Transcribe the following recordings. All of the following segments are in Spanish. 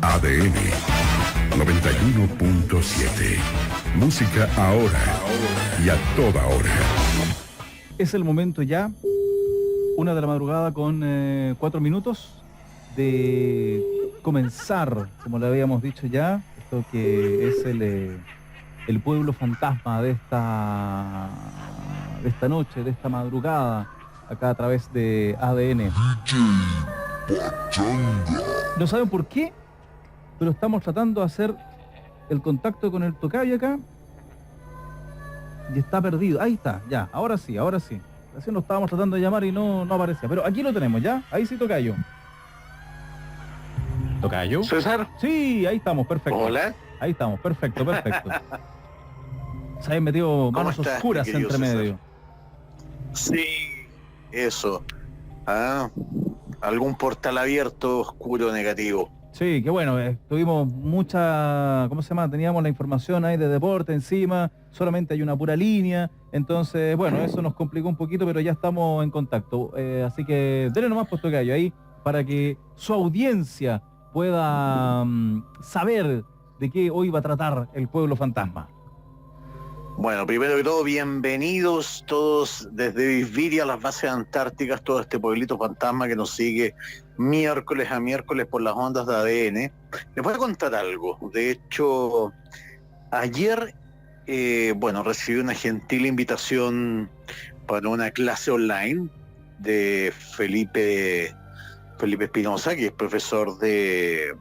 ADN 91.7. Música ahora y a toda hora. Es el momento ya, 1 de la madrugada con 4 minutos, de comenzar, como le habíamos dicho ya, esto que es el pueblo fantasma de esta noche, de esta madrugada, acá a través de ADN. No saben por qué, pero estamos tratando de hacer el contacto con el tocayo acá y está perdido. Ahí está, ya, ahora sí. Así lo estábamos tratando de llamar y no aparecía, pero aquí lo tenemos ya, ahí sí, tocayo. ¿Tocayo? ¿César? Sí, ahí estamos, perfecto. Hola. Ahí estamos, perfecto. Se habían metido manos oscuras entre medio. Sí, eso. Algún portal abierto, oscuro, negativo. Sí, qué bueno, tuvimos mucha, ¿cómo se llama? Teníamos la información ahí de deporte encima, solamente hay una pura línea, entonces, bueno, eso nos complicó un poquito, pero ya estamos en contacto. Así que denle nomás puesto gallo ahí para que su audiencia pueda saber de qué hoy va a tratar el pueblo fantasma. Bueno, primero que todo, bienvenidos todos desde Visviria a las bases antárticas, todo este pueblito fantasma que nos sigue miércoles a miércoles por las ondas de ADN. Les voy a contar algo. De hecho, ayer, recibí una gentil invitación para una clase online de Felipe Espinosa, que es profesor del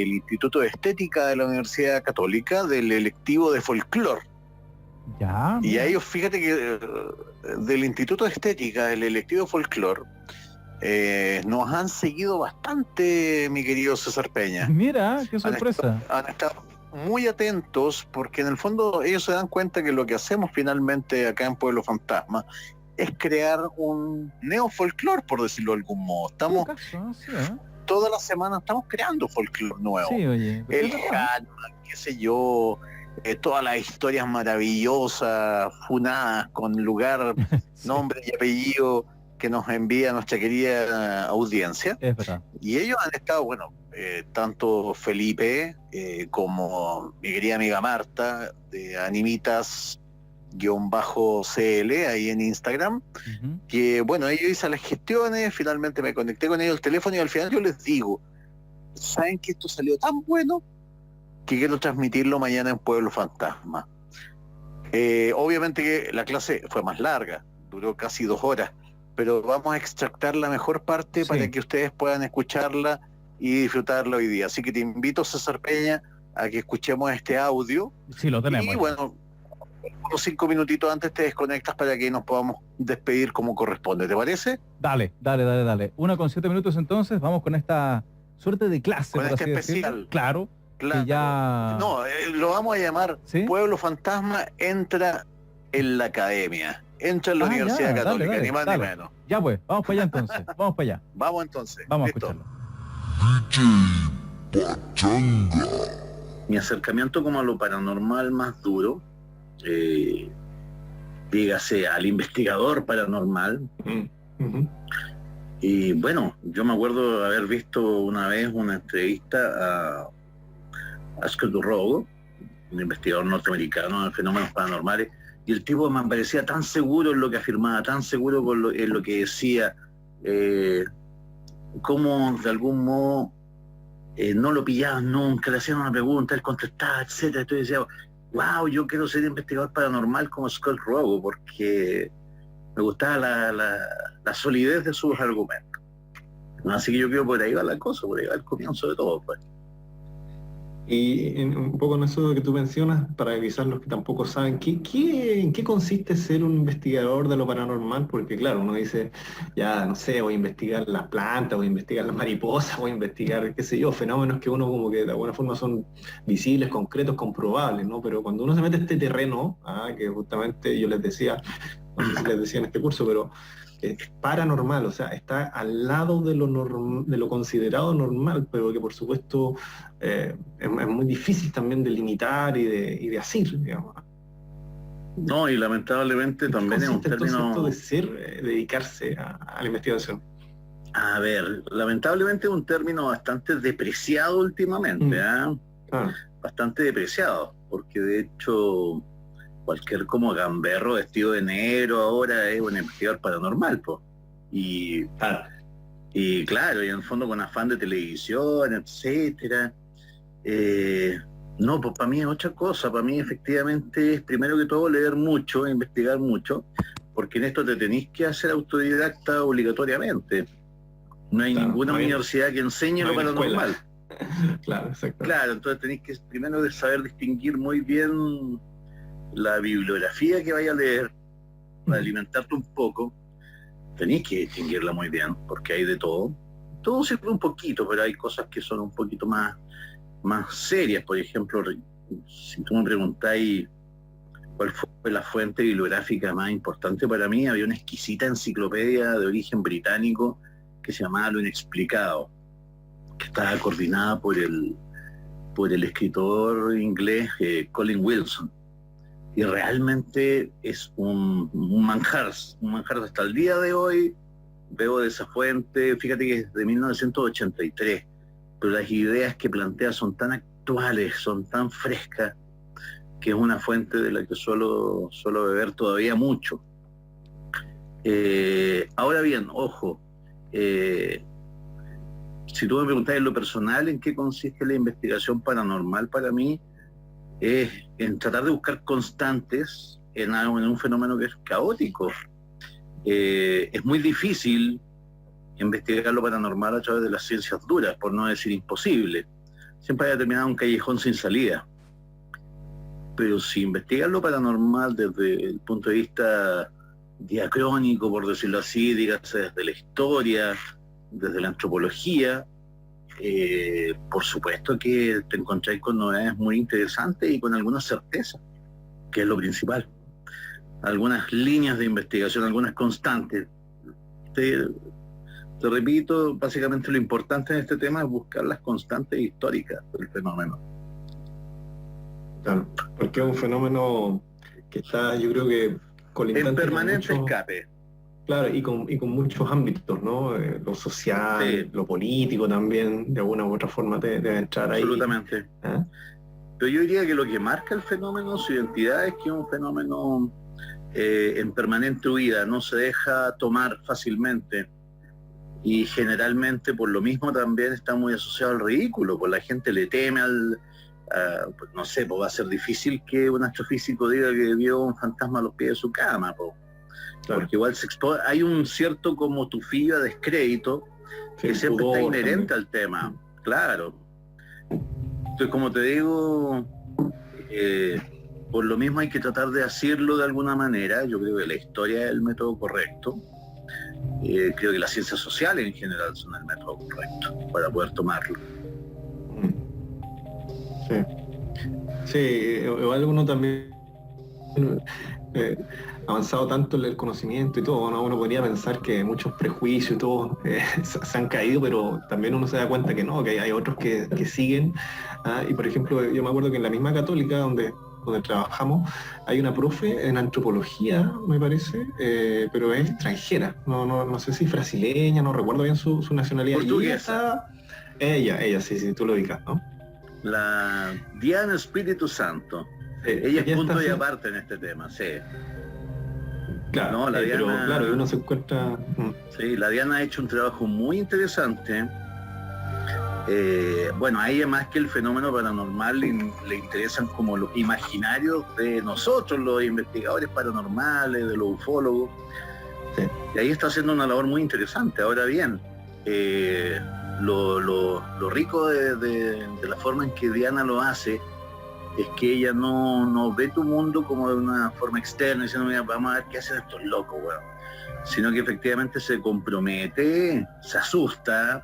Instituto de Estética de la Universidad Católica, del electivo de folclore. Ya. Y a ellos, fíjate que del Instituto de Estética, del electivo folclore, nos han seguido bastante, mi querido César Peña. Mira, qué sorpresa. Han estado muy atentos porque en el fondo ellos se dan cuenta que lo que hacemos finalmente acá en Pueblo Fantasma es crear un neofolclore, por decirlo de algún modo. Estamos toda la semana estamos creando folclore nuevo. Sí, oye. El Hanman, qué sé yo, todas las historias maravillosas, funadas, con lugar, sí, nombre y apellido que nos envía nuestra querida audiencia. Es verdad. Y ellos han estado, tanto Felipe como mi querida amiga Marta, de Animitas-CL, ahí en Instagram, que ellos hice las gestiones, finalmente me conecté con ellos al teléfono y al final yo les digo, ¿saben que esto salió tan bueno que quiero transmitirlo mañana en Pueblo Fantasma? Obviamente que la clase fue más larga, duró casi 2 horas, pero vamos a extractar la mejor parte, sí, para que ustedes puedan escucharla y disfrutarla hoy día. Así que te invito, César Peña, a que escuchemos este audio. Sí, lo tenemos. Y unos 5 minutitos antes te desconectas para que nos podamos despedir como corresponde, ¿te parece? Dale. 1:07 minutos entonces, vamos con esta suerte de clase. Con este especial. Decirlo. Claro. Que ya... No, lo vamos a llamar, ¿sí? Pueblo Fantasma entra en la academia. Entra en la Universidad Católica, dale, ni más ni menos. Ya pues, vamos para allá entonces, vamos para allá. Vamos entonces. Vamos listo. A escucharlo. DJ Pachanga. Mi acercamiento como a lo paranormal más duro, dígase al investigador paranormal. Y yo me acuerdo de haber visto una vez una entrevista a Scott Rogo, un investigador norteamericano de fenómenos paranormales, y el tipo me parecía tan seguro en lo que afirmaba, tan seguro en lo que decía, como de algún modo no lo pillaban nunca, le hacían una pregunta, él contestaba, etcétera. Entonces decía, wow, yo quiero ser investigador paranormal como Scott Rogo, porque me gustaba la solidez de sus argumentos. Así que yo creo que por ahí va la cosa, por ahí va el comienzo de todo, pues. Y un poco en eso que tú mencionas, para avisar los que tampoco saben, ¿en qué consiste ser un investigador de lo paranormal? Porque claro, uno dice, ya no sé, voy a investigar las plantas, voy a investigar las mariposas, voy a investigar, qué sé yo, fenómenos que uno como que de alguna forma son visibles, concretos, comprobables, ¿no? Pero cuando uno se mete a este terreno, que justamente yo les decía, no sé si les decía en este curso, pero es paranormal, o sea, está al lado de lo considerado normal, pero que por supuesto es muy difícil también de limitar y de asir, digamos. No, y lamentablemente también es un término de dedicarse a la investigación. A ver, lamentablemente es un término bastante depreciado últimamente, ¿ah? Bastante depreciado, porque de hecho cualquier como gamberro vestido de negro ahora es un investigador paranormal, pues. Y claro, y en el fondo con afán de televisión, etcétera. No, pues para mí es otra cosa. Para mí efectivamente es primero que todo leer mucho, investigar mucho, porque en esto te tenéis que hacer autodidacta obligatoriamente. No hay ninguna universidad que enseñe lo paranormal. Claro, exacto. Claro, entonces tenéis que primero saber distinguir muy bien la bibliografía que vaya a leer, para alimentarte un poco. Tenéis que distinguirla muy bien, porque hay de todo. Todo sirve un poquito, pero hay cosas que son un poquito más serias. Por ejemplo, si tú me preguntáis cuál fue la fuente bibliográfica más importante para mí, había una exquisita enciclopedia de origen británico que se llamaba Lo Inexplicado, que estaba coordinada por el escritor inglés Colin Wilson. Y realmente es un manjar hasta el día de hoy. Veo de esa fuente, fíjate que es de 1983, pero las ideas que plantea son tan actuales, son tan frescas, que es una fuente de la que suelo beber todavía mucho. Ahora bien, ojo, si tú me preguntás en lo personal en qué consiste la investigación paranormal, para mí es en tratar de buscar constantes en un fenómeno que es caótico. Es muy difícil investigar lo paranormal a través de las ciencias duras, por no decir imposible. Siempre hay terminado un callejón sin salida. Pero si investigas lo paranormal desde el punto de vista diacrónico, por decirlo así, dígase desde la historia, desde la antropología, por supuesto que te encontráis con novedades muy interesantes y con alguna certeza, que es lo principal. Algunas líneas de investigación, algunas constantes. Te repito, básicamente lo importante en este tema es buscar las constantes históricas del fenómeno. Claro, porque es un fenómeno que está, yo creo que colindante en permanente con muchos, escape. Claro, y con muchos ámbitos, ¿no? Lo social, Sí. Lo político también, de alguna u otra forma debe entrar ahí. Absolutamente. Pero yo diría que lo que marca el fenómeno, su identidad, es que es un fenómeno en permanente huida, no se deja tomar fácilmente. Y generalmente por lo mismo también está muy asociado al ridículo, pues la gente le teme pues no sé, pues va a ser difícil que un astrofísico diga que vio un fantasma a los pies de su cama, pues. Claro. Porque igual hay un cierto como tufillo de descrédito que siempre está inherente también al tema, claro. Entonces, como te digo, por lo mismo hay que tratar de hacerlo de alguna manera. Yo creo que la historia es el método correcto. Creo que las ciencias sociales en general son el método correcto para poder tomarlo. Sí, igual uno también avanzado tanto el conocimiento y todo, ¿no? Uno podría pensar que muchos prejuicios y todo se han caído, pero también uno se da cuenta que no, que hay otros que siguen. Y por ejemplo, yo me acuerdo que en la misma Católica donde trabajamos hay una profe en antropología, me parece, pero es extranjera, no sé si brasileña, no recuerdo bien su nacionalidad. Portuguesa. Ella, sí, tú lo ubicas, ¿no? La Diana Espíritu Santo. Ella es punto y aparte en este tema, sí. Claro, no, la Diana, pero claro, uno se encuentra... Sí, la Diana ha hecho un trabajo muy interesante. Bueno, a ella más que el fenómeno paranormal le interesan como los imaginarios de nosotros, los investigadores paranormales, de los ufólogos. Sí. Y ahí está haciendo una labor muy interesante. Ahora bien, lo rico de la forma en que Diana lo hace es que ella no ve tu mundo como de una forma externa, diciendo, mira, vamos a ver qué hacen estos locos, weón. Sino que efectivamente se compromete, se asusta,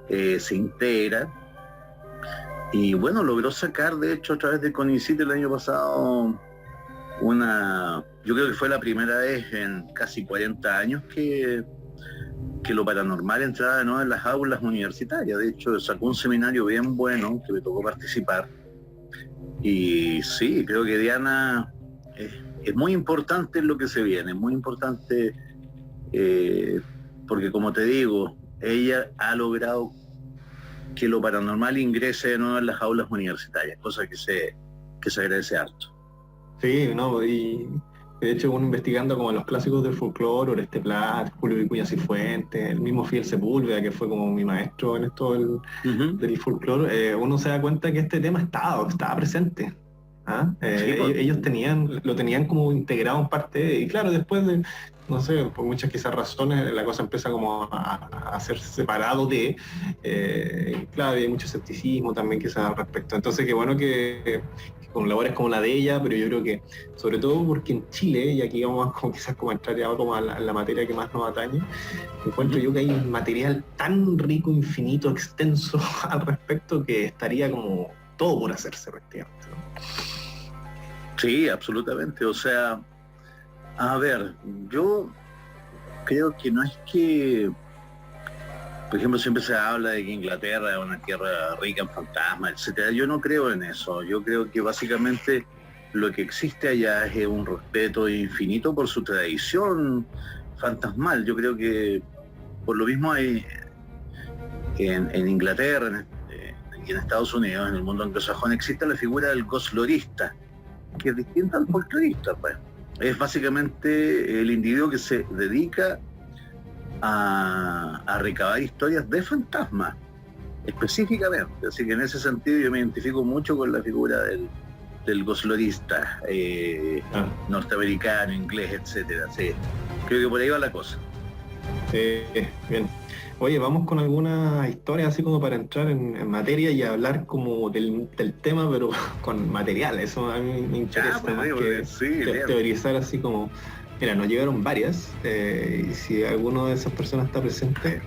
se integra. Y bueno, logró sacar, de hecho, a través de CONICYT el año pasado, yo creo que fue la primera vez en casi 40 años que lo paranormal entraba de nuevo en las aulas universitarias. De hecho, sacó un seminario bien bueno que me tocó participar. Y sí, creo que Diana es muy importante en lo que se viene, es muy importante porque, como te digo, ella ha logrado que lo paranormal ingrese de nuevo en las aulas universitarias, cosa que se agradece harto. Sí, no, y de hecho uno investigando como los clásicos del folclore, Oreste Plat, Julio Vicuña Cifuentes, el mismo Fidel Sepúlveda, que fue como mi maestro en esto del folclore, uno se da cuenta que este tema estaba presente. Ellos lo tenían como integrado en parte, y claro, después de, no sé, por muchas quizás razones, la cosa empieza como a ser separado de, claro, hay mucho escepticismo también quizás al respecto. Entonces, qué bueno que con labores como la de ella, pero yo creo que, sobre todo porque en Chile, y aquí vamos como quizás como a entrar ya como a la materia que más nos atañe, encuentro yo que hay un material tan rico, infinito, extenso al respecto, que estaría como todo por hacerse prácticamente, ¿no? Sí, absolutamente. O sea, a ver, yo creo que no es que, por ejemplo, siempre se habla de que Inglaterra es una tierra rica en fantasmas, etcétera. Yo no creo en eso. Yo creo que básicamente lo que existe allá es un respeto infinito por su tradición fantasmal. Yo creo que por lo mismo hay en Inglaterra y en Estados Unidos, en el mundo anglosajón, existe la figura del ghost-lorista, que es distinta al folclorista, pues. Es básicamente el individuo que se dedica a recabar historias de fantasmas, específicamente. Así que en ese sentido yo me identifico mucho con la figura del ghost-lorista norteamericano, inglés, etcétera. Sí, creo que por ahí va la cosa. Bien. Oye, vamos con alguna historia así como para entrar en materia y hablar como del tema, pero con material. Eso a mí me interesa más que teorizar así como... Mira, nos llegaron varias, y si alguno de esas personas está presente,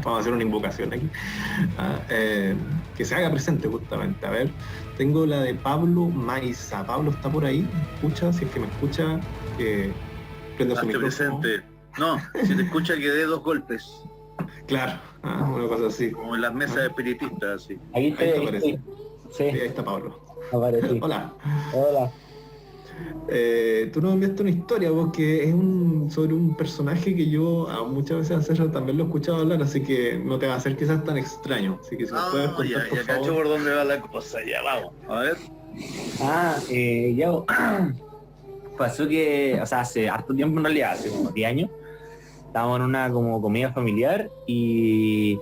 vamos a hacer una invocación aquí, que se haga presente justamente. A ver, tengo la de Pablo Maiza. Pablo está por ahí, escucha, si es que me escucha, que prenda su micrófono. Presente. No, si te escucha que dé 2 golpes. Claro, una cosa así. Como en las mesas de espiritistas, así. Ahí te sí. Sí, ahí está Pablo. Aparecí. Hola. Hola. Tú nos enviaste una historia, vos, que es sobre un personaje que yo muchas veces a César también lo he escuchado hablar, así que no te va a hacer quizás tan extraño. Así que si nos puedes contar, por favor. Cacho por dónde va la cosa, ya vamos. A ver. Ya pasó que, o sea, hace harto tiempo en realidad, hace como 10 años, estábamos en una como comida familiar y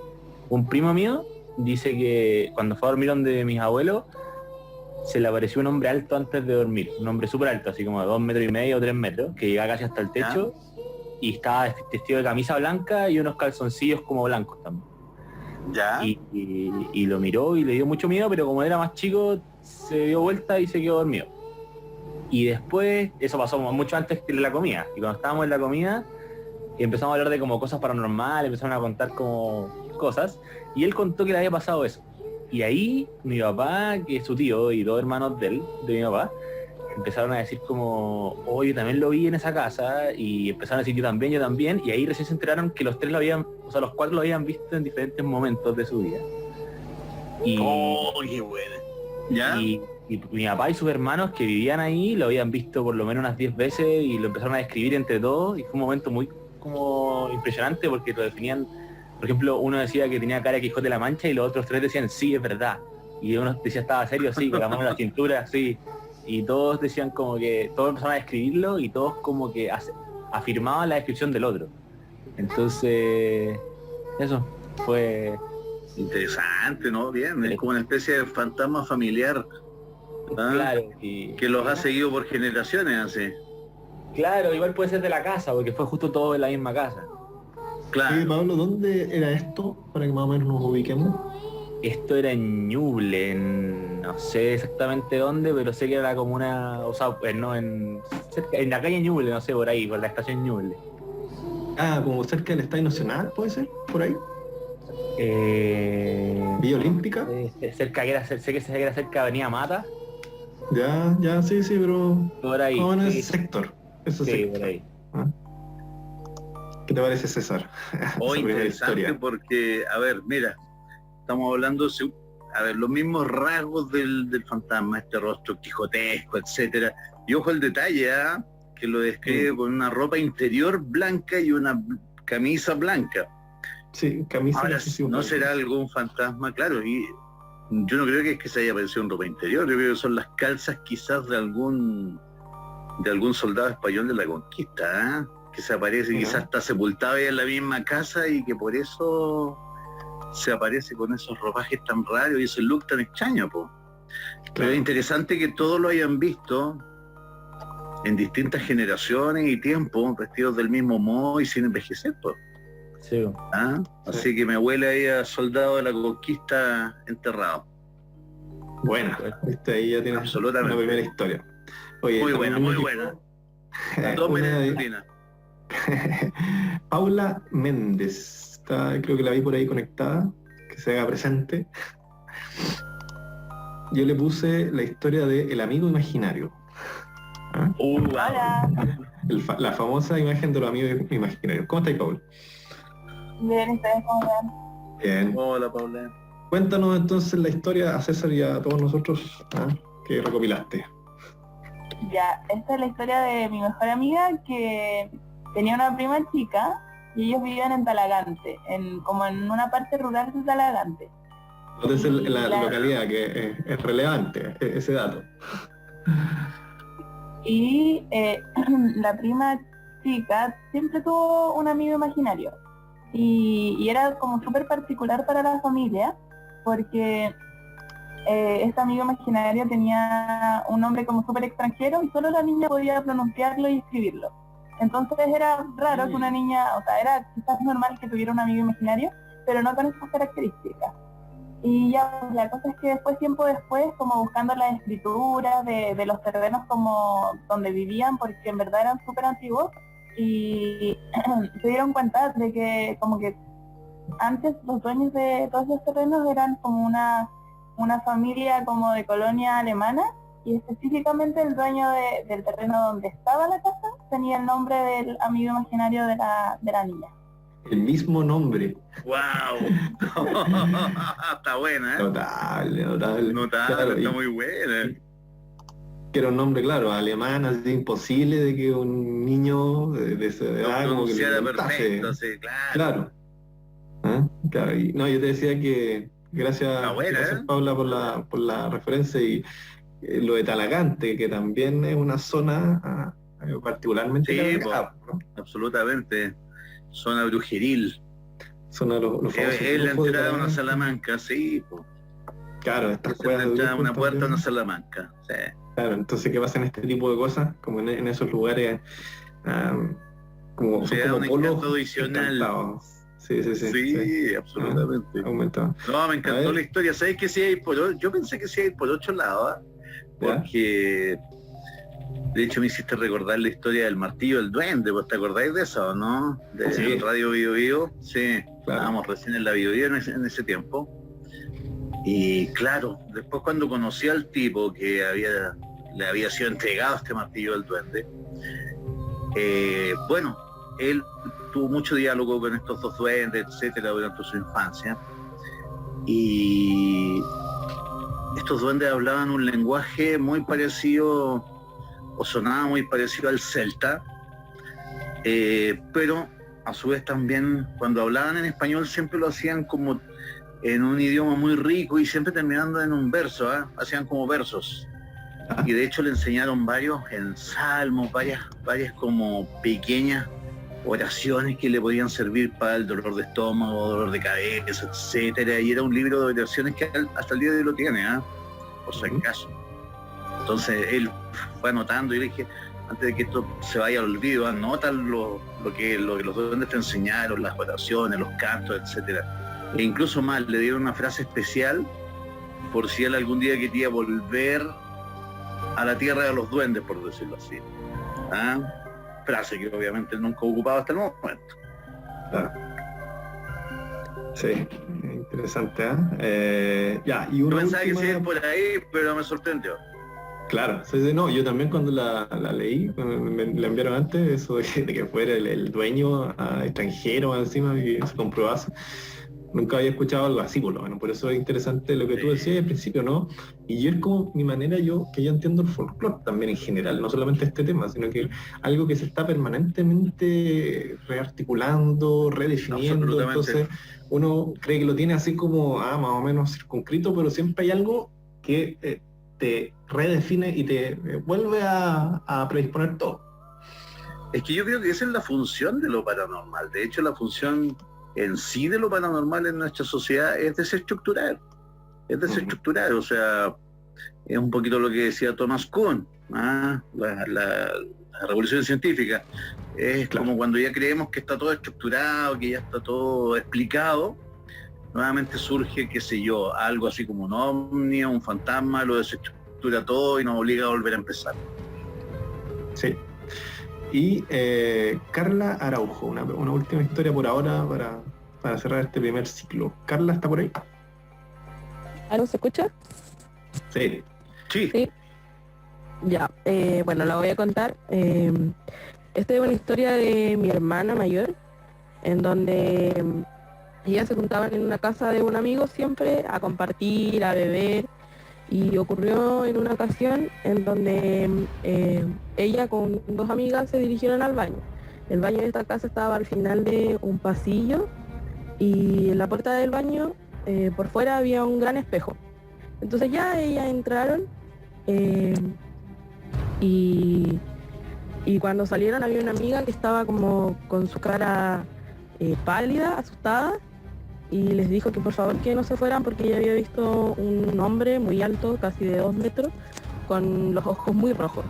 un primo mío dice que cuando fue a dormir donde mis abuelos, se le apareció un hombre alto antes de dormir, un hombre súper alto, así como de 2,5 metros o 3 metros, que llegaba casi hasta el techo y estaba vestido de camisa blanca y unos calzoncillos como blancos también. ¿Ya? Y lo miró y le dio mucho miedo, pero como era más chico, se dio vuelta y se quedó dormido. Y después, eso pasó mucho antes que la comida, y cuando estábamos en la comida, empezamos a hablar de como cosas paranormales, empezaron a contar como cosas, y él contó que le había pasado eso. Y ahí mi papá, que es su tío, y 2 hermanos de mi papá, empezaron a decir como, oh, yo también lo vi en esa casa, y empezaron a decir yo también, y ahí recién se enteraron que los 3 lo habían, o sea, los 4 lo habían visto en diferentes momentos de su vida. Y, qué buena. ¿Ya? Y mi papá y sus hermanos que vivían ahí lo habían visto por lo menos unas 10 veces y lo empezaron a describir entre todos, y fue un momento muy como impresionante porque lo definían. Por ejemplo, uno decía que tenía cara de Quijote de la Mancha y los otros 3 decían sí, es verdad. Y uno decía estaba serio, sí, con la mano en la cintura, sí. Y todos decían como que, todos empezaron a describirlo y todos como que afirmaban la descripción del otro. Entonces, eso fue... Interesante, ¿no? Bien, es como una especie de fantasma familiar. Claro. Que los ha seguido por generaciones, así. Claro, igual puede ser de la casa, porque fue justo todo en la misma casa. Claro. Sí, Pablo, ¿dónde era esto? Para que más o menos nos ubiquemos. Esto era en Ñuble, no sé exactamente dónde, pero sé que era como una, o sea, no, en la calle Ñuble, no sé, por ahí, por la estación Ñuble. Como cerca del Estadio Nacional, ¿puede ser? ¿Por ahí? Villa Olímpica. Cerca, sé que era cerca de Avenida Mata. Ya, sí, pero... Por ahí. No, en sí. ese sector. Sí, sector. por ahí. ¿Qué te parece, César? Muy interesante porque, a ver, mira, estamos hablando, los mismos rasgos del fantasma, este rostro quijotesco, etcétera. Y ojo el detalle, que lo describe con una ropa interior blanca y una camisa blanca. Sí, camisa. Ahora, sí, ¿no será algún fantasma? Claro, y yo no creo que es que se haya aparecido en ropa interior, yo creo que son las calzas quizás de algún soldado español de la conquista, ¿eh? Que se aparece, Mira. quizás está sepultado ahí en la misma casa y que por eso se aparece con esos ropajes tan raros y ese look tan extraño, po. Pero Claro. es interesante que todos lo hayan visto en distintas generaciones y tiempos, vestidos del mismo modo y sin envejecer, po. Sí. ¿Ah? Sí. Así que me huele ahí a soldado de la conquista enterrado. Buena, viste, ahí ya tienes Absolutamente. una primera historia. Oye, Muy también buena, muy me buena. llegó, Dos una meses de de- rutina. Paula Méndez, creo que la vi por ahí conectada, que se haga presente. Yo le puse la historia de El amigo imaginario. ¿Ah? Wow. Hola, La famosa imagen de los amigos imaginarios. ¿Cómo estáis, Paula? bien, ¿ustedes cómo van? Bien. Hola, Paula. Cuéntanos entonces la historia a César y a todos nosotros, que recopilaste. Ya, esta es la historia de mi mejor amiga que tenía una prima chica y ellos vivían en Talagante, como en una parte rural de Talagante. Nótese la La- localidad, que es relevante ese dato. Y la prima chica siempre tuvo un amigo imaginario y era como súper particular para la familia porque este amigo imaginario tenía un nombre como súper extranjero y solo la niña podía pronunciarlo y escribirlo. Entonces era raro que una niña, o sea, era quizás normal que tuviera un amigo imaginario, pero no con esas características. Y ya, pues, la cosa es que después, tiempo después, como buscando las escrituras de los terrenos como donde vivían, porque en verdad eran súper antiguos, y se dieron cuenta de que como que antes los dueños de todos esos terrenos eran como una familia como de colonia alemana, y específicamente el dueño del terreno donde estaba la casa tenía el nombre del amigo imaginario de la niña. El mismo nombre. ¡Wow! Está buena, ¿eh? Notable. Notable, Claro, está y muy buena. que era un nombre, claro, alemán, así imposible de que un niño de esa edad Lo como que pronunciara lo inventase. perfecto, sí, claro. Claro. Claro, y no, yo te decía que gracias, Está buena, gracias ¿eh? Paula por la referencia y lo de Talagante, que también es una zona particularmente Sí, cargada, ¿no? Absolutamente. Zona brujeril. Zona de los famosos Es la brujos de entrada a una Talagante. Salamanca, sí. Po. Claro, estas Es la cuevas de entrada a brujos una puerta a una también. Salamanca. Sí. Claro, entonces que pasan este tipo de cosas, como en esos lugares, como, O son sea, como un polos encanto adicional. encantados. Sí. Sí, absolutamente. Aumentado. No, me A encantó ver. la historia. ¿Sabes que sí hay yo pensé que sí hay por 8 lados, ¿ah? ¿Ya? Porque de hecho me hiciste recordar la historia del martillo del duende, ¿vos te acordáis de eso, no? De Sí. Radio Bio Bio. Sí, Claro. estábamos recién en la Bio Bio en ese tiempo. Y claro, después cuando conocí al tipo que le había sido entregado este martillo del duende, bueno, él tuvo mucho diálogo con estos dos duendes, etcétera, durante su infancia. Y estos duendes hablaban un lenguaje muy parecido, o sonaba muy parecido al celta, pero a su vez también cuando hablaban en español siempre lo hacían como en un idioma muy rico y siempre terminando en un verso, hacían como versos. Y de hecho le enseñaron varios en salmos, varias como pequeñas oraciones que le podían servir para el dolor de estómago, dolor de cabeza, etcétera. Y era un libro de oraciones que hasta el día de hoy lo tiene, por si acaso. Entonces él fue anotando y le dije, antes de que esto se vaya al olvido, anota lo que los duendes te enseñaron, las oraciones, los cantos, etcétera. E incluso más, le dieron una frase especial por si él algún día quería volver a la tierra de los duendes, por decirlo así. Frase que obviamente él nunca ocupaba hasta el momento. Claro. Sí, interesante, Ya, y Yo una pensaba que última... sí iba por ahí, pero me sorprendió. Claro, sí, no, yo también cuando la leí, cuando me la enviaron antes, eso de que fuera el dueño extranjero encima y se comprobase, nunca había escuchado algo así, por lo menos. Por eso es interesante lo que tú decías al principio, ¿no? Y yo es como mi manera, que yo entiendo el folclore también en general, no solamente este tema, sino que algo que se está permanentemente rearticulando, redefiniendo. Entonces uno cree que lo tiene así como, más o menos circunscrito, pero siempre hay algo que te redefine y te vuelve a predisponer todo. Es que yo creo que esa es la función de lo paranormal. De hecho, la función en sí de lo paranormal en nuestra sociedad es desestructurar. Es desestructurar, o sea, es un poquito lo que decía Thomas Kuhn, la revolución científica. Es como cuando ya creemos que está todo estructurado, que ya está todo explicado, nuevamente surge, qué sé yo, algo así como un ovni, un fantasma, lo desestructura todo y nos obliga a volver a empezar. Sí. Y Carla Araujo, una última historia por ahora para cerrar este primer ciclo. Carla, ¿está por ahí? ¿Algo se escucha? Sí. Sí. Ya, bueno, la voy a contar. Esta es una historia de mi hermana mayor, en donde ellas se juntaban en una casa de un amigo siempre a compartir, a beber. Y ocurrió en una ocasión en donde ella con dos amigas se dirigieron al baño. El baño de esta casa estaba al final de un pasillo y en la puerta del baño por fuera había un gran espejo. Entonces ya ellas entraron y cuando salieron había una amiga que estaba como con su cara pálida, asustada, y les dijo que por favor que no se fueran porque ella había visto un hombre muy alto, casi de 2 metros, con los ojos muy rojos.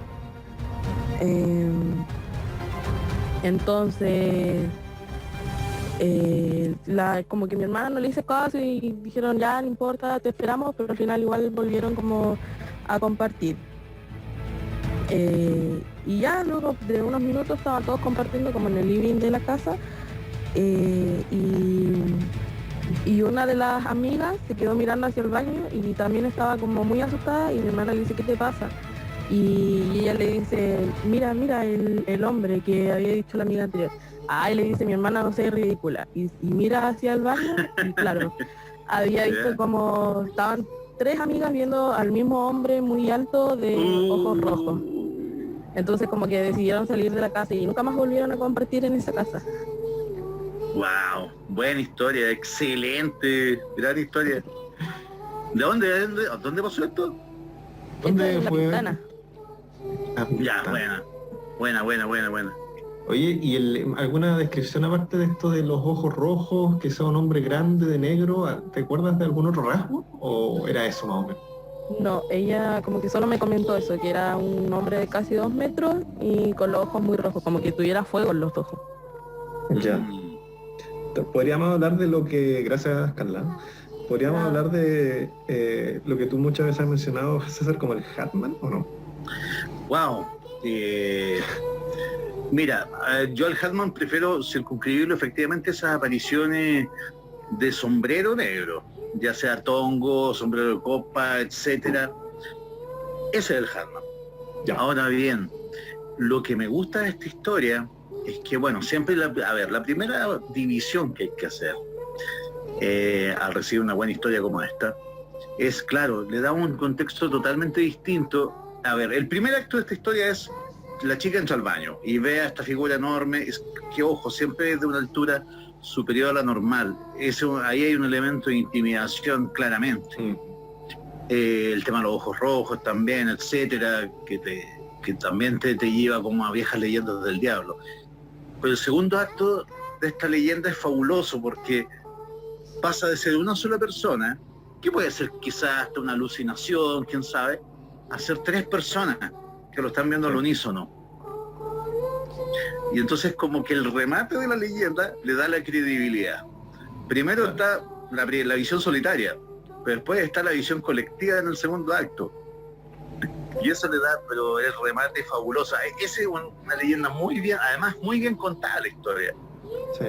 Entonces, como que mi hermana no le hizo caso y dijeron ya, no importa, te esperamos, pero al final igual volvieron como a compartir. Y ya luego de unos minutos estaban todos compartiendo como en el living de la casa. Y una de las amigas se quedó mirando hacia el baño y también estaba como muy asustada y mi hermana le dice, ¿qué te pasa? Y ella le dice, mira el hombre que había dicho la amiga anterior. Y le dice mi hermana, no seas ridícula. Y mira hacia el baño y claro, había visto como estaban 3 amigas viendo al mismo hombre muy alto de ojos rojos. Entonces como que decidieron salir de la casa y nunca más volvieron a compartir en esa casa. Wow, buena historia, excelente, gran historia. ¿De dónde pasó esto? ¿Dónde fue? Pintana. Ya, buena. Oye, ¿y alguna descripción aparte de esto de los ojos rojos, que sea un hombre grande de negro? ¿Te acuerdas de algún otro rasgo? ¿O era eso más o menos? No, ella como que solo me comentó eso, que era un hombre de casi 2 metros y con los ojos muy rojos, como que tuviera fuego en los ojos. Ya. Podríamos hablar de lo que, gracias Carla, podríamos hablar de lo que tú muchas veces has mencionado, César, como el Hatman, ¿o no? Wow. Mira, yo al Hatman prefiero circunscribirlo efectivamente a esas apariciones de sombrero negro, ya sea tongo, sombrero de copa, etcétera. Ese es el Hatman. Ya. Ahora bien, lo que me gusta de esta historia es que, bueno, siempre, la primera división que hay que hacer al recibir una buena historia como esta, es, claro, le da un contexto totalmente distinto. A ver, el primer acto de esta historia es la chica entra al baño y ve a esta figura enorme, que, ojo, siempre es de una altura superior a la normal. Ahí hay un elemento de intimidación claramente. El tema de los ojos rojos también, etcétera, que también te lleva como a viejas leyendas del diablo. Pero el segundo acto de esta leyenda es fabuloso porque pasa de ser una sola persona, que puede ser quizás hasta una alucinación, quién sabe, a ser 3 personas que lo están viendo al unísono. Y entonces como que el remate de la leyenda le da la credibilidad. Primero está la visión solitaria, pero después está la visión colectiva en el segundo acto. Y eso le da, pero el remate fabuloso. Esa es una leyenda muy bien, además muy bien contada la historia.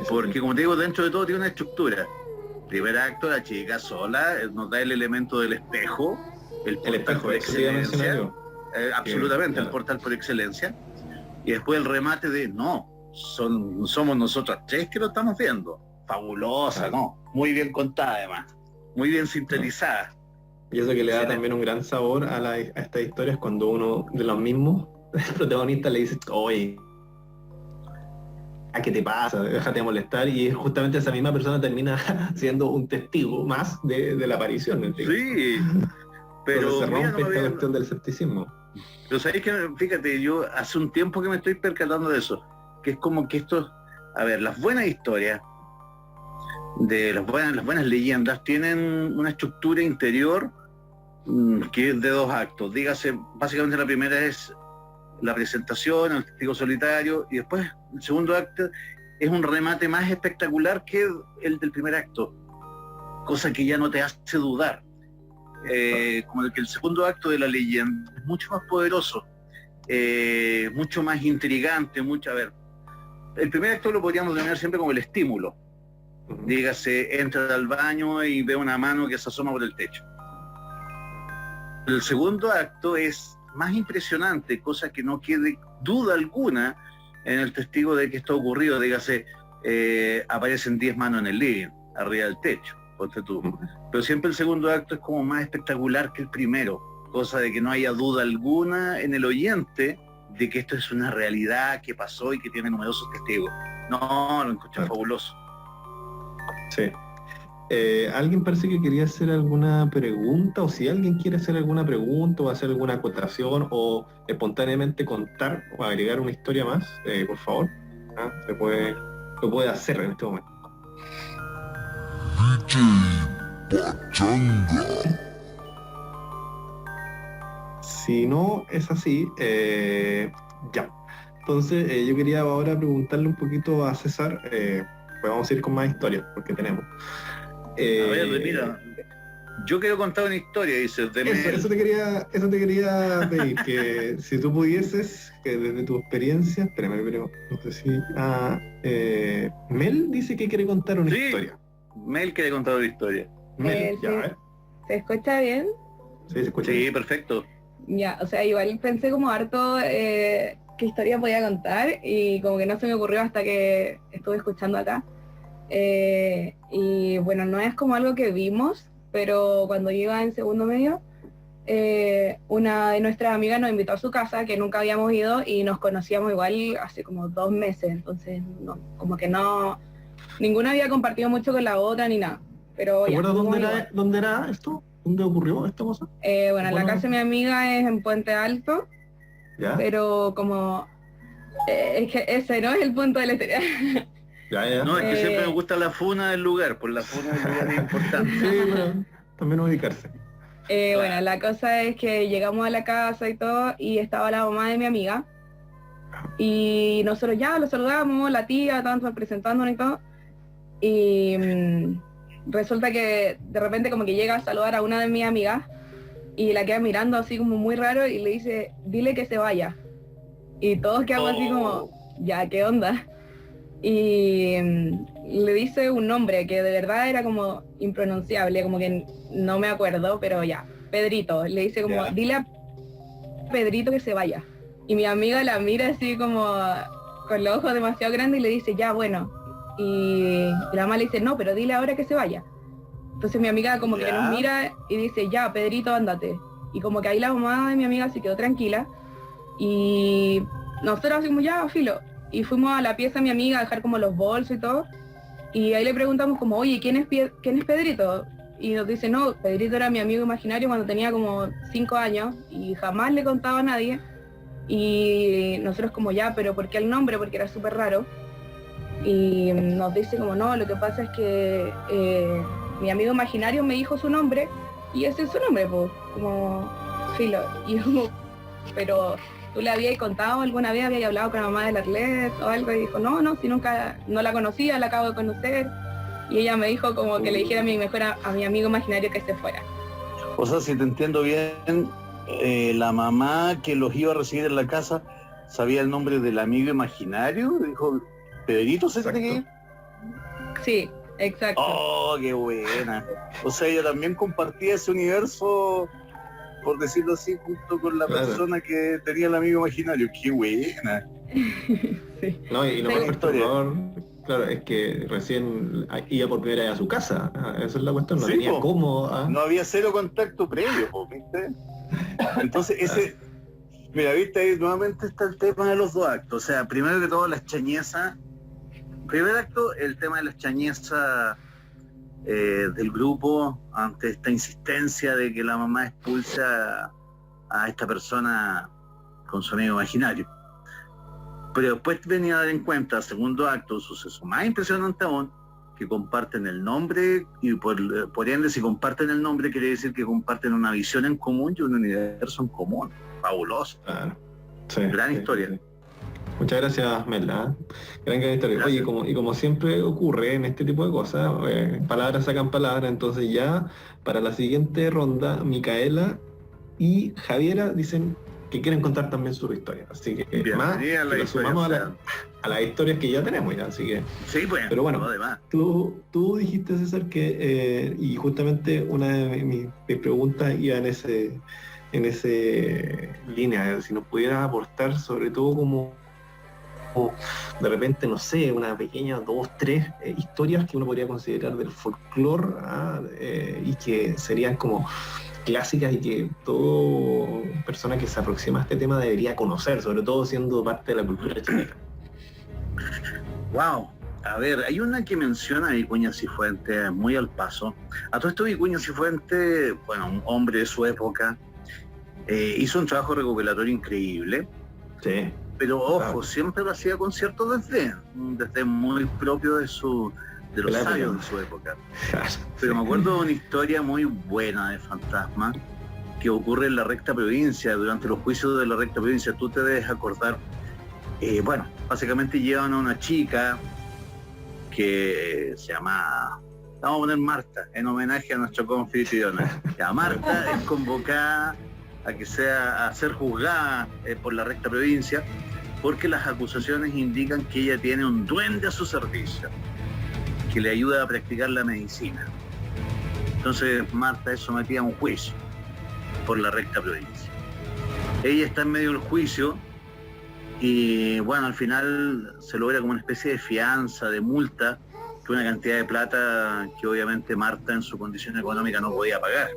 Porque como te digo, dentro de todo tiene una estructura. Primer acto, la chica sola, nos da el elemento del espejo, el portal por excelencia. Absolutamente, el portal por excelencia. Y después el remate de, no, somos nosotras 3 que lo estamos viendo. fabulosa, ¿no? Muy bien contada además, muy bien sintetizada. Y eso que le da también un gran sabor a estas historias cuando uno de los mismos protagonistas le dice, oye, ¿qué te pasa? Déjate de molestar, y justamente esa misma persona termina siendo un testigo más de la aparición. ¿Entiendes? Sí, pero entonces se rompe mira, esta cuestión del escepticismo. Pero sabéis que, fíjate, yo hace un tiempo que me estoy percatando de eso, que es como que esto, a ver, las buenas historias, de las buenas leyendas tienen una estructura interior que es de 2 actos. Dígase, básicamente la primera es la presentación, el testigo solitario, y después el segundo acto es un remate más espectacular que el del primer acto, cosa que ya no te hace dudar. Como el que el segundo acto de la leyenda es mucho más poderoso, mucho más intrigante, a ver, el primer acto lo podríamos denominar siempre como el estímulo. Dígase, entra al baño y ve una mano que se asoma por el techo. El segundo acto es más impresionante, cosa que no quede duda alguna en el testigo de que esto ha ocurrido. Dígase, aparecen 10 manos en el living, arriba del techo, ponte tú. Pero siempre el segundo acto es como más espectacular que el primero, cosa de que no haya duda alguna en el oyente de que esto es una realidad que pasó y que tiene numerosos testigos. No, lo encontré fabuloso. Sí. ¿Alguien parece que quería hacer alguna pregunta? O si alguien quiere hacer alguna pregunta o hacer alguna acotación o espontáneamente contar o agregar una historia más, por favor, lo puede hacer en este momento. Si no es así, ya. Entonces yo quería ahora preguntarle un poquito a César, pues vamos a ir con más historias, porque tenemos. A ver, mira, yo quiero contar una historia, dices, de eso te quería pedir, que si tú pudieses, que desde tu experiencia, espérame, pero no sé si... Mel dice que quiere contar una historia. Mel quiere contar una historia. Mel, ya, ¿Se escucha bien? Sí, se escucha bien. Sí, perfecto. Ya, o sea, igual pensé como harto qué historia podía contar y como que no se me ocurrió hasta que estuve escuchando acá. Y bueno, no es como algo que vimos, pero cuando yo iba en segundo medio, una de nuestras amigas nos invitó a su casa, que nunca habíamos ido, y nos conocíamos igual hace como 2 meses, entonces no, como que no, ninguna había compartido mucho con la otra ni nada. Pero ¿te acuerdas dónde era esto? ¿Dónde ocurrió esta cosa? Bueno, la casa de mi amiga es en Puente Alto, ¿ya? Pero como es que ese no es el punto de la historia. Ya. No, es que siempre me gusta la funa del lugar, por la funa del lugar es importante. Sí, pero también ubicarse. Bueno, la cosa es que llegamos a la casa y todo, y estaba la mamá de mi amiga, y nosotros ya lo saludamos, la tía, tanto presentándonos y todo, y resulta que de repente como que llega a saludar a una de mis amigas, y la queda mirando así como muy raro, y le dice, dile que se vaya. Y todos quedamos así como, ya, ¿qué onda? Y le dice un nombre que de verdad era como impronunciable, como que no me acuerdo, pero ya, Pedrito. Le dice como, dile a Pedrito que se vaya. Y mi amiga la mira así como con los ojos demasiado grandes y le dice, ya, bueno. Y la mamá le dice, no, pero dile ahora que se vaya. Entonces mi amiga como que nos mira y dice, ya, Pedrito, ándate. Y como que ahí la mamá de mi amiga se quedó tranquila. Y nosotros así como, ya, filo. Y fuimos a la pieza de mi amiga a dejar como los bolsos y todo. Y ahí le preguntamos como, oye, ¿quién es Pedrito? Y nos dice, no, Pedrito era mi amigo imaginario cuando tenía como 5 años y jamás le contaba a nadie. Y nosotros como, ya, pero ¿por qué el nombre? Porque era súper raro. Y nos dice como, no, lo que pasa es que mi amigo imaginario me dijo su nombre y ese es su nombre, pues, como filo. Y como, pero ¿tú le habías contado alguna vez, habías hablado con la mamá del atleta o algo? Y dijo, no, si nunca, no la conocía, la acabo de conocer. Y ella me dijo como que le dijera a mi amigo imaginario que se fuera. O sea, si te entiendo bien, la mamá que los iba a recibir en la casa sabía el nombre del amigo imaginario, dijo, Pedrito, ¿se tiene que ir? Sí, exacto. Oh, qué buena. O sea, ella también compartía ese universo, por decirlo así, junto con la persona que tenía el amigo imaginario. ¡Qué buena! Sí. No, y no más perturbador Claro, es que recién iba por primera vez a su casa, esa es la cuestión, no Sí, tenía po. cómo... No había cero contacto previo, po, ¿viste? Entonces mira, viste, ahí nuevamente está el tema de los dos actos. O sea, primero que todo la extrañeza. Primer acto, el tema de la extrañeza del grupo ante esta insistencia de que la mamá expulse a esta persona con su amigo imaginario. Pero después venía a dar en cuenta, segundo acto, suceso más impresionante aún, que comparten el nombre, y por ende, si comparten el nombre, quiere decir que comparten una visión en común y un universo en común. Fabuloso. Claro. Sí, Gran sí, historia. sí. Muchas gracias, Melda. Gran historia. Gracias. Oye, como siempre ocurre en este tipo de cosas, palabras sacan palabras, entonces ya para la siguiente ronda, Micaela y Javiera dicen que quieren contar también su historia. Así que más Bienvenida a la que lo historia, sumamos o sea. a las historias que ya tenemos ya, así que... Sí, pues. Pero bueno, Además. tú dijiste, César, que y justamente una de mis preguntas iba en ese línea, si nos pudieras aportar sobre todo como de repente, no sé, una pequeña, 2, 3 historias que uno podría considerar del folclore y que serían como clásicas y que toda persona que se aproxima a este tema debería conocer, sobre todo siendo parte de la cultura chilena. Wow. A ver, hay una que menciona a Vicuña Cifuentes muy al paso. A todo esto Vicuña Cifuentes, bueno, un hombre de su época, hizo un trabajo recopilatorio increíble. Sí. Pero ojo, Claro. siempre lo hacía con cierto desdén muy propio de los la sabios época. de su época. Pero me acuerdo de una historia muy buena de fantasma que ocurre en la recta provincia, durante los juicios de la recta provincia. Tú te debes acordar, bueno, básicamente llevan a una chica que se llama, vamos a poner Marta, en homenaje a nuestra confitriona. Ya, Marta es convocada a ser juzgada por la recta provincia porque las acusaciones indican que ella tiene un duende a su servicio que le ayuda a practicar la medicina. Entonces Marta es sometida a un juicio por la recta provincia. Ella está en medio del juicio y bueno, al final se logra como una especie de fianza, de multa, que una cantidad de plata que obviamente Marta en su condición económica no podía pagar.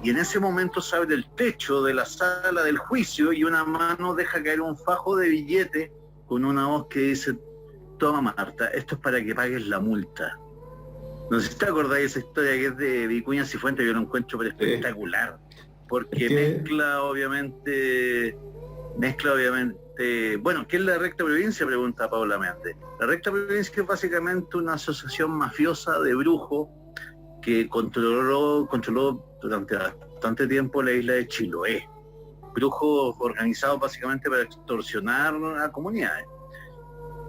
Y en ese momento se abre el techo de la sala del juicio y una mano deja caer un fajo de billete con una voz que dice: toma Marta, esto es para que pagues la multa. No sé si te acordáis de esa historia que es de Vicuña Cifuentes, que yo lo encuentro pero espectacular, porque Es que... mezcla obviamente, bueno, ¿qué es la recta provincia?, pregunta Paula Méndez. La recta provincia es básicamente una asociación mafiosa de brujos que controló durante bastante tiempo la isla de Chiloé. Brujos organizados básicamente para extorsionar a comunidades.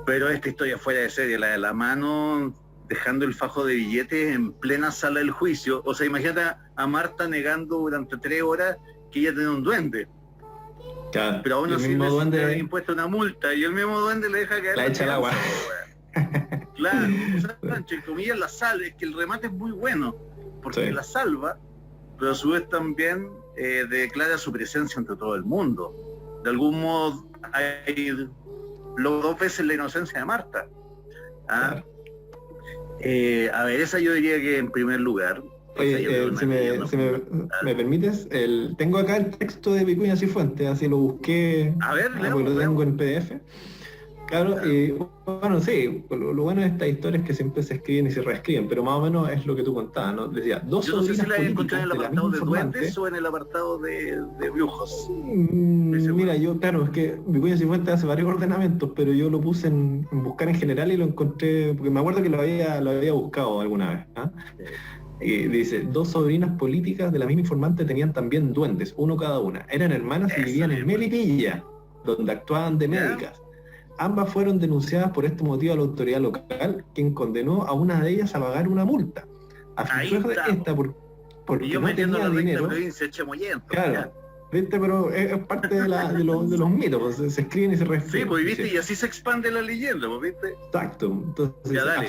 Pero esta historia fuera de serie, la de la mano dejando el fajo de billetes en plena sala del juicio. O sea, imagínate a Marta negando durante 3 horas que ella tiene un duende. Claro. Pero aún Y el así mismo le duende ha impuesto una multa y el mismo duende le deja caer la echa al agua. Claro, o sea, entre comillas la salva, es que el remate es muy bueno, porque Sí. la salva, pero a su vez también declara su presencia ante todo el mundo. De algún modo logró 2 veces la inocencia de Marta. ¿Ah? Claro. A ver, esa yo diría que en primer lugar. Esa yo creo Oye, que si una me leyenda. permites, tengo acá el texto de Vicuña Cifuentes, así lo busqué, A ver, porque lo tengo en PDF. Claro, bueno, sí, lo bueno de estas historias es que siempre se escriben y se reescriben, pero más o menos es lo que tú contabas, ¿no? Decía, 2 Yo no sé si sobrinas la encontré políticas en el de la apartado misma de informante. duendes o en el apartado de brujos. Mira, yo, claro, es que Vicuña Cifuentes hace varios ordenamientos, pero yo lo puse en buscar en general y lo encontré, porque me acuerdo que lo había buscado alguna vez. ¿Ah? Y dice, 2 sobrinas políticas de la misma informante tenían también duendes, uno cada una. Eran hermanas y Eso vivían en mismo. Melipilla, donde actuaban de Ya. médicas. Ambas fueron denunciadas por este motivo a la autoridad local, quien condenó a una de ellas a pagar una multa. Ahí Afirmó está. esta porque Y yo no metiendo tenía la recta dinero. provincia chamoyento. Claro, ¿viste? Pero es parte de los mitos, pues, se escriben y se reescriben. Sí, pues viste, Dice, y así se expande la leyenda, pues viste. exacto. Entonces, Ya, dale,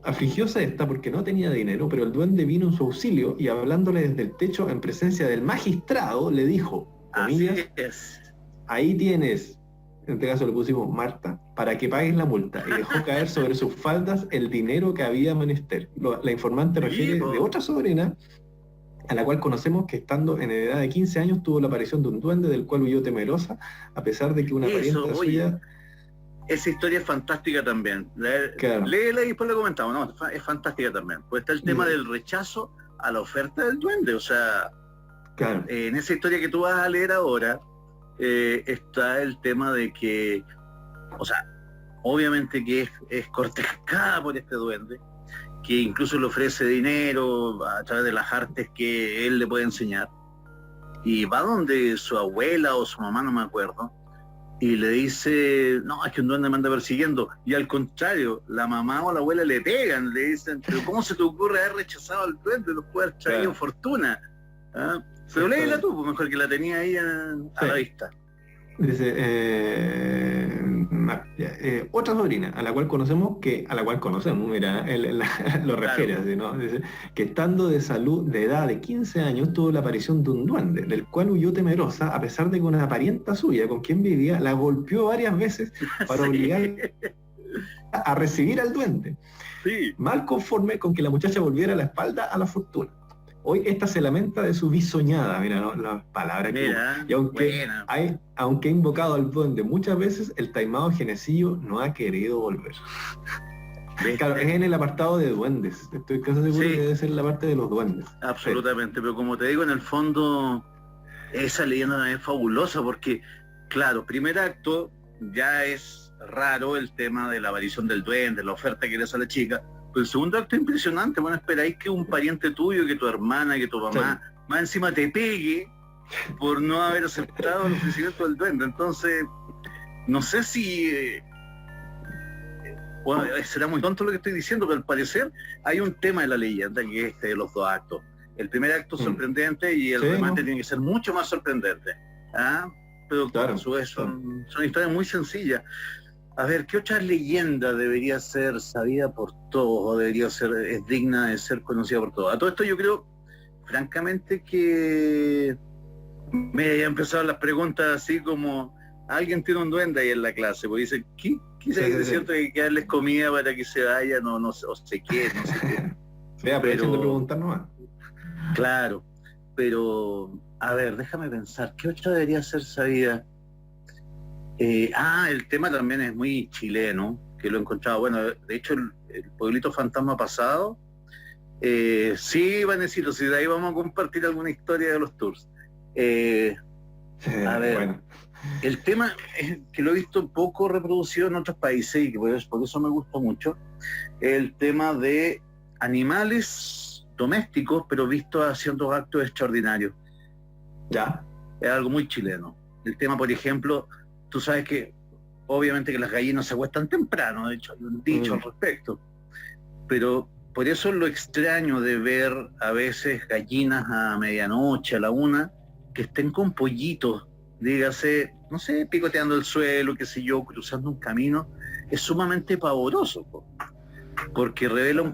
afligióse esta porque no tenía dinero, pero el duende vino en su auxilio y hablándole desde el techo en presencia del magistrado, le dijo, Así comillas, es. ahí tienes en este caso le pusimos Marta, para que pagues la multa, y dejó caer sobre sus faldas el dinero que había menester. La informante refiere de otra sobrina, a la cual conocemos que estando en edad de 15 años tuvo la aparición de un duende del cual huyó temerosa, a pesar de que una pariente suya... Esa historia es fantástica también. Claro. Léela y después la comentamos. No, es fantástica también. Pues está el tema del rechazo a la oferta del duende. O sea, claro. En esa historia que tú vas a leer ahora, está el tema de que, o sea, obviamente que es cortejada por este duende, que incluso le ofrece dinero a través de las artes que él le puede enseñar. Y va donde su abuela o su mamá, no me acuerdo, y le dice, no, es que un duende me anda persiguiendo. Y al contrario, la mamá o la abuela le pegan, le dicen, pero ¿cómo se te ocurre haber rechazado al duende? Nos puede haber traído fortuna. ¿Ah? Pero léela tú, pues, mejor que la tenía ahí a la vista. Dice, otra sobrina, a la cual conocemos, mira, él lo refiere así, ¿no? Dice, que estando de edad de 15 años, tuvo la aparición de un duende, del cual huyó temerosa, a pesar de que una parienta suya, con quien vivía, la golpeó varias veces para obligar a recibir al duende. Sí. Mal conforme con que la muchacha volviera la espalda a la fortuna. Hoy esta se lamenta de su bisoñada, mira, ¿no? Las palabras que Mira, y aunque ha invocado al duende muchas veces, el taimado genecillo no ha querido volver. Claro, es en el apartado de duendes. Estoy casi seguro que debe ser la parte de los duendes. Absolutamente, pero como te digo, en el fondo, esa leyenda es fabulosa porque, claro, primer acto ya es raro el tema de la aparición del duende, la oferta que le hace a la chica. Pero el segundo acto es impresionante. Bueno, esperáis que un pariente tuyo, que tu hermana, que tu mamá, más encima te pegue por no haber aceptado el ofrecimiento del duende. Entonces, no sé si... bueno, será muy tonto lo que estoy diciendo, pero al parecer hay un tema de la leyenda que es de los dos actos. El primer acto sorprendente y el remate tiene que ser mucho más sorprendente. ¿Ah? Pero claro, son historias muy sencillas. A ver, ¿qué otra leyenda debería ser sabida por todos o es digna de ser conocida por todos? A todo esto yo creo, francamente, que me hayan empezado las preguntas así como, alguien tiene un duende ahí en la clase, pues dice, ¿qué es cierto que hay que darles comida para que se vayan no sé qué? Sí, aprovechen de preguntar nomás. Claro, pero, a ver, déjame pensar, ¿qué otra debería ser sabida? El tema también es muy chileno, que lo he encontrado, bueno, de hecho el Pueblito Fantasma pasado, sí, Vanesito, si de ahí vamos a compartir alguna historia de los tours. A ver, bueno. El tema es que lo he visto un poco reproducido en otros países y que por eso me gusta mucho, el tema de animales domésticos, pero vistos haciendo actos extraordinarios. Ya, es algo muy chileno. El tema, por ejemplo, tú sabes que obviamente que las gallinas se acuestan temprano, de hecho hay un dicho al respecto, pero por eso lo extraño de ver a veces gallinas a medianoche, a la 1, que estén con pollitos, dígase, no sé, picoteando el suelo, qué sé yo, cruzando un camino, es sumamente pavoroso, porque revela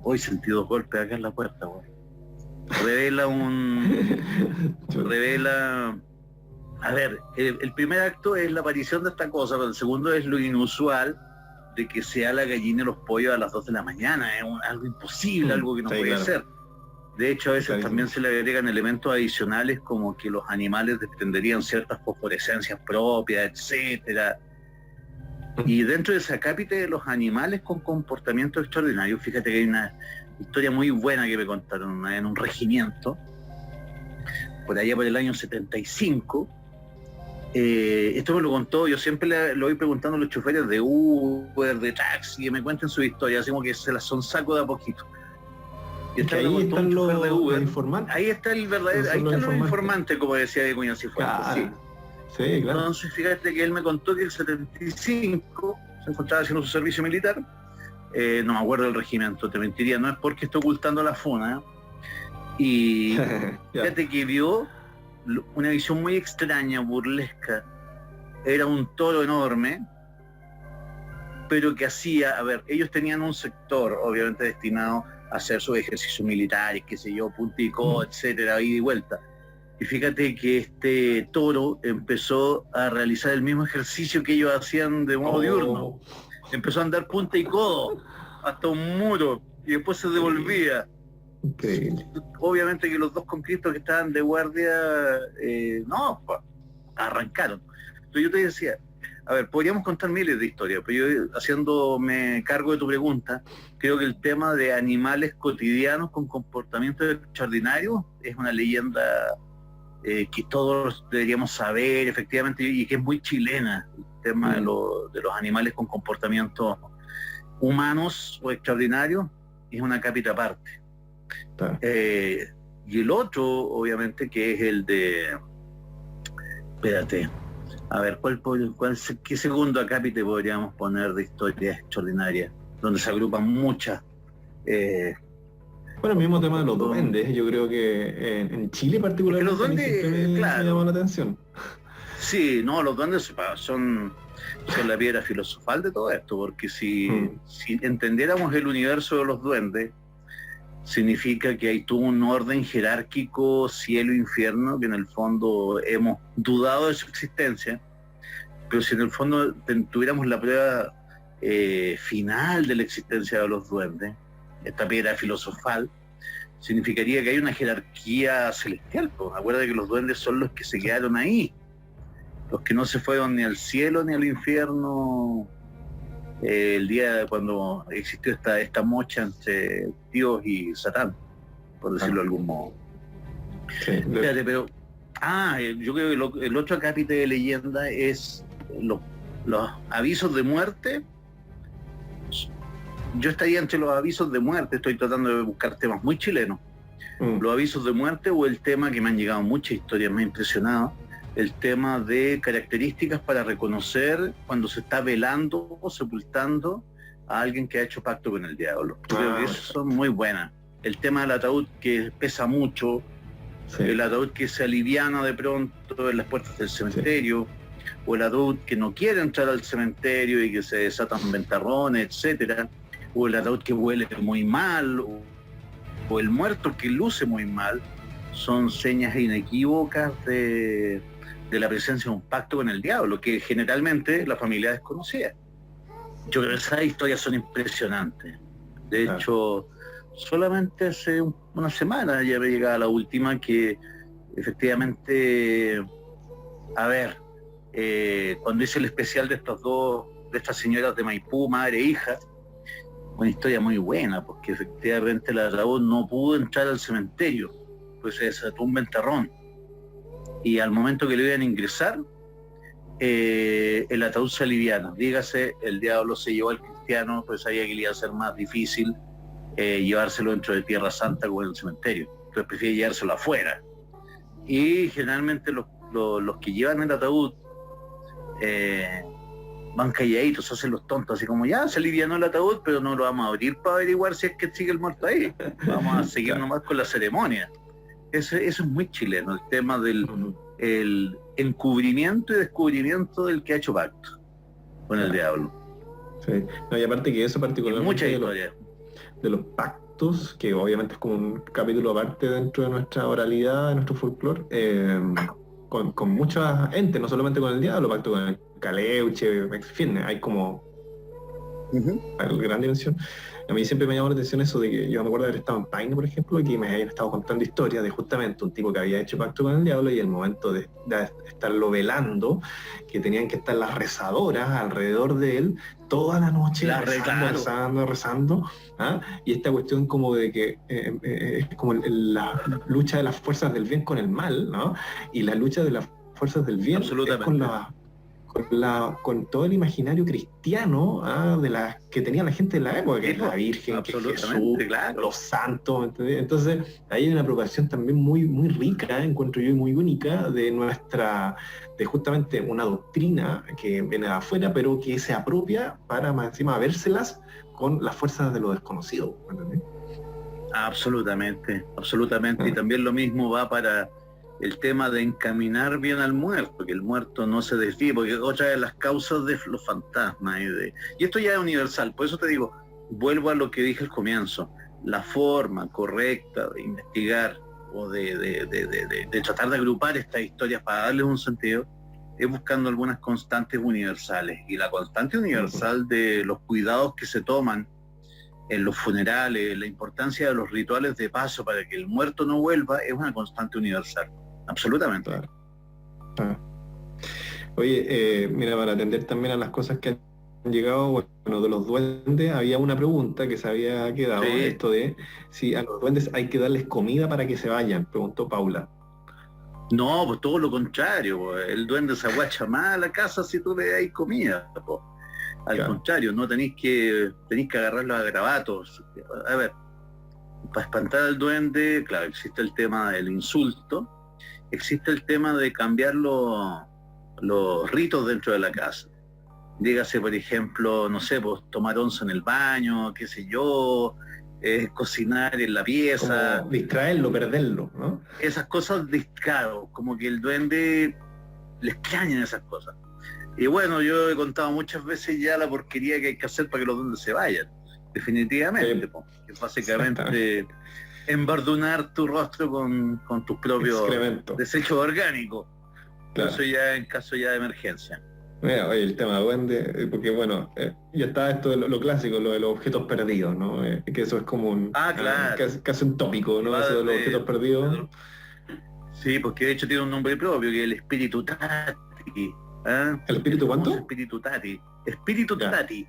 hoy sentí 2 golpes acá en la puerta, revela a ver, el primer acto es la aparición de esta cosa, pero el segundo es lo inusual de que sea la gallina y los pollos a las 2 de la mañana. Es algo imposible, algo que no puede ser. De hecho, a veces también se le agregan elementos adicionales como que los animales desprenderían ciertas fosforescencias propias, etcétera. Y dentro de esa cápita de los animales con comportamientos extraordinarios, fíjate que hay una historia muy buena que me contaron en un regimiento, por allá por el año 75. Esto me lo contó, yo siempre lo voy preguntando a los choferes de Uber, de taxi, que me cuenten su historia, así como que se las son saco de a poquito. Y ahí están los informantes. Ahí está el verdadero, ahí están los informantes, como decía de Cuña Cifuentes. Claro. Sí, claro. Entonces, fíjate que él me contó que el 75 se encontraba haciendo su servicio militar, no me acuerdo del regimiento, te mentiría, no es porque esté ocultando la funa, y fíjate que vio una visión muy extraña, burlesca. Era un toro enorme, pero que hacía, a ver, ellos tenían un sector obviamente destinado a hacer sus ejercicios militares, qué sé yo, puntico, etcétera, ida y vuelta. Y fíjate que este toro empezó a realizar el mismo ejercicio que ellos hacían de modo diurno. Empezó a andar punta y codo hasta un muro y después se devolvía. Increíble. Obviamente que los dos conscriptos que estaban de guardia, arrancaron. Entonces yo te decía, a ver, podríamos contar miles de historias, pero yo, haciéndome cargo de tu pregunta, creo que el tema de animales cotidianos con comportamientos extraordinarios es una leyenda que todos deberíamos saber, efectivamente, y que es muy chilena, el tema de los animales con comportamientos humanos o extraordinarios, es una cápita aparte. Y el otro, obviamente, que es el de... Espérate, a ver, ¿qué segundo acápite podríamos poner de historias extraordinarias? Donde se agrupan muchas. Bueno, el mismo tema de los duendes, yo creo que en Chile particularmente los duendes, me llamó la atención. Sí, no, los duendes son la piedra filosofal de todo esto, porque si entendiéramos el universo de los duendes, significa que hay todo un orden jerárquico, cielo-infierno, que en el fondo hemos dudado de su existencia, pero si en el fondo tuviéramos la prueba final de la existencia de los duendes, esta piedra filosofal, significaría que hay una jerarquía celestial. Pues acuérdate que los duendes son los que se quedaron ahí, los que no se fueron ni al cielo ni al infierno el día cuando existió esta mocha entre Dios y Satán, por decirlo de algún modo. Sí, Espérate, pero yo creo que el otro acápite de leyenda es los avisos de muerte. Yo estaría entre los avisos de muerte, estoy tratando de buscar temas muy chilenos. Los avisos de muerte, o el tema que me han llegado muchas historias, me ha impresionado, el tema de características para reconocer cuando se está velando o sepultando a alguien que ha hecho pacto con el diablo. Creo que esas son muy buenas. El tema del ataúd que pesa mucho, el ataúd que se aliviana de pronto en las puertas del cementerio, o el ataúd que no quiere entrar al cementerio y que se desatan ventarrones, etcétera, o el ataúd que huele muy mal, o el muerto que luce muy mal, son señas inequívocas de la presencia de un pacto con el diablo, que generalmente la familia desconocía. Yo creo que esas historias son impresionantes. De hecho, solamente hace una semana ya me llegaba la última, que efectivamente, cuando hice el especial de estas señoras de Maipú, madre e hija, una historia muy buena, porque efectivamente el ataúd no pudo entrar al cementerio, pues se desató un ventarrón. Y al momento que le iban a ingresar, el ataúd se aliviana. Dígase, el diablo se llevó al cristiano, pues sabía que le iba a ser más difícil llevárselo dentro de Tierra Santa como en el cementerio. Entonces prefiere llevárselo afuera. Y generalmente los que llevan el ataúd van calladitos, hacen los tontos, así como ya se alivianó el ataúd, pero no lo vamos a abrir para averiguar si es que sigue el muerto ahí. Vamos a seguir nomás con la ceremonia. Eso es muy chileno, el tema del el encubrimiento y descubrimiento del que ha hecho pacto con el diablo. Sí. No, y aparte que eso particularmente mucha historia de los pactos, que obviamente es como un capítulo aparte dentro de nuestra oralidad, de nuestro folclore, con mucha gente, no solamente con el diablo, pacto con el caleuche, en fin, hay como gran dimensión. A mí siempre me llamó la atención eso de que yo me acuerdo de haber estado en Paine, por ejemplo, y que me habían estado contando historias de justamente un tipo que había hecho pacto con el diablo, y el momento de estarlo velando, que tenían que estar las rezadoras alrededor de él toda la noche rezando, y esta cuestión como de que es como la lucha de las fuerzas del bien con el mal, ¿no? Y la lucha de las fuerzas del bien es con todo el imaginario cristiano de la que tenía la gente de la época, que es la Virgen, que es Jesús, los santos, ¿entendés? Entonces ahí hay una apropiación también muy muy rica, encuentro yo, y muy única de justamente una doctrina que viene de afuera, pero que se apropia para más encima vérselas con las fuerzas de lo desconocido, ¿entendés? Absolutamente. Y también lo mismo va para el tema de encaminar bien al muerto, que el muerto no se desvíe, porque otra de las causas de los fantasmas y esto ya es universal. Por eso te digo, vuelvo a lo que dije al comienzo, la forma correcta de investigar o de tratar de agrupar estas historias para darles un sentido, es buscando algunas constantes universales. Y la constante universal de los cuidados que se toman en los funerales, la importancia de los rituales de paso para que el muerto no vuelva, es una constante universal. Absolutamente. Claro. Oye, mira, para atender también a las cosas que han llegado, bueno, de los duendes, había una pregunta que se había quedado, Sí. esto de si a los duendes hay que darles comida para que se vayan, preguntó Paula. No, pues todo lo contrario, pues. El duende se aguacha más a la casa si tú le das comida, pues. Al Claro. contrario, no tenéis que agarrarlos a gravatos. A ver, para espantar al duende, claro, existe el tema del insulto, existe el tema de cambiar los ritos dentro de la casa. Dígase, por ejemplo, no sé, pues tomar once en el baño, qué sé yo, cocinar en la pieza. Como distraerlo, perderlo, ¿no? Esas cosas, claro, como que el duende le extrañan esas cosas. Y bueno, yo he contado muchas veces ya la porquería que hay que hacer para que los duendes se vayan, definitivamente, Sí. po, que es básicamente embardunar tu rostro con tus propios Excremento. desechos orgánicos. Claro. Eso ya en caso ya de emergencia. Mira, oye, el tema de duende, porque bueno, ya está esto de lo clásico, lo de los objetos perdidos, ¿no? Que eso es como un Claro. casi un tópico, ¿no? Eso de los objetos perdidos. Sí, porque de hecho tiene un nombre propio, que es el espíritu Tati. ¿Ah? ¿El espíritu cuánto? Espíritu Tati. Espíritu Ya. Tati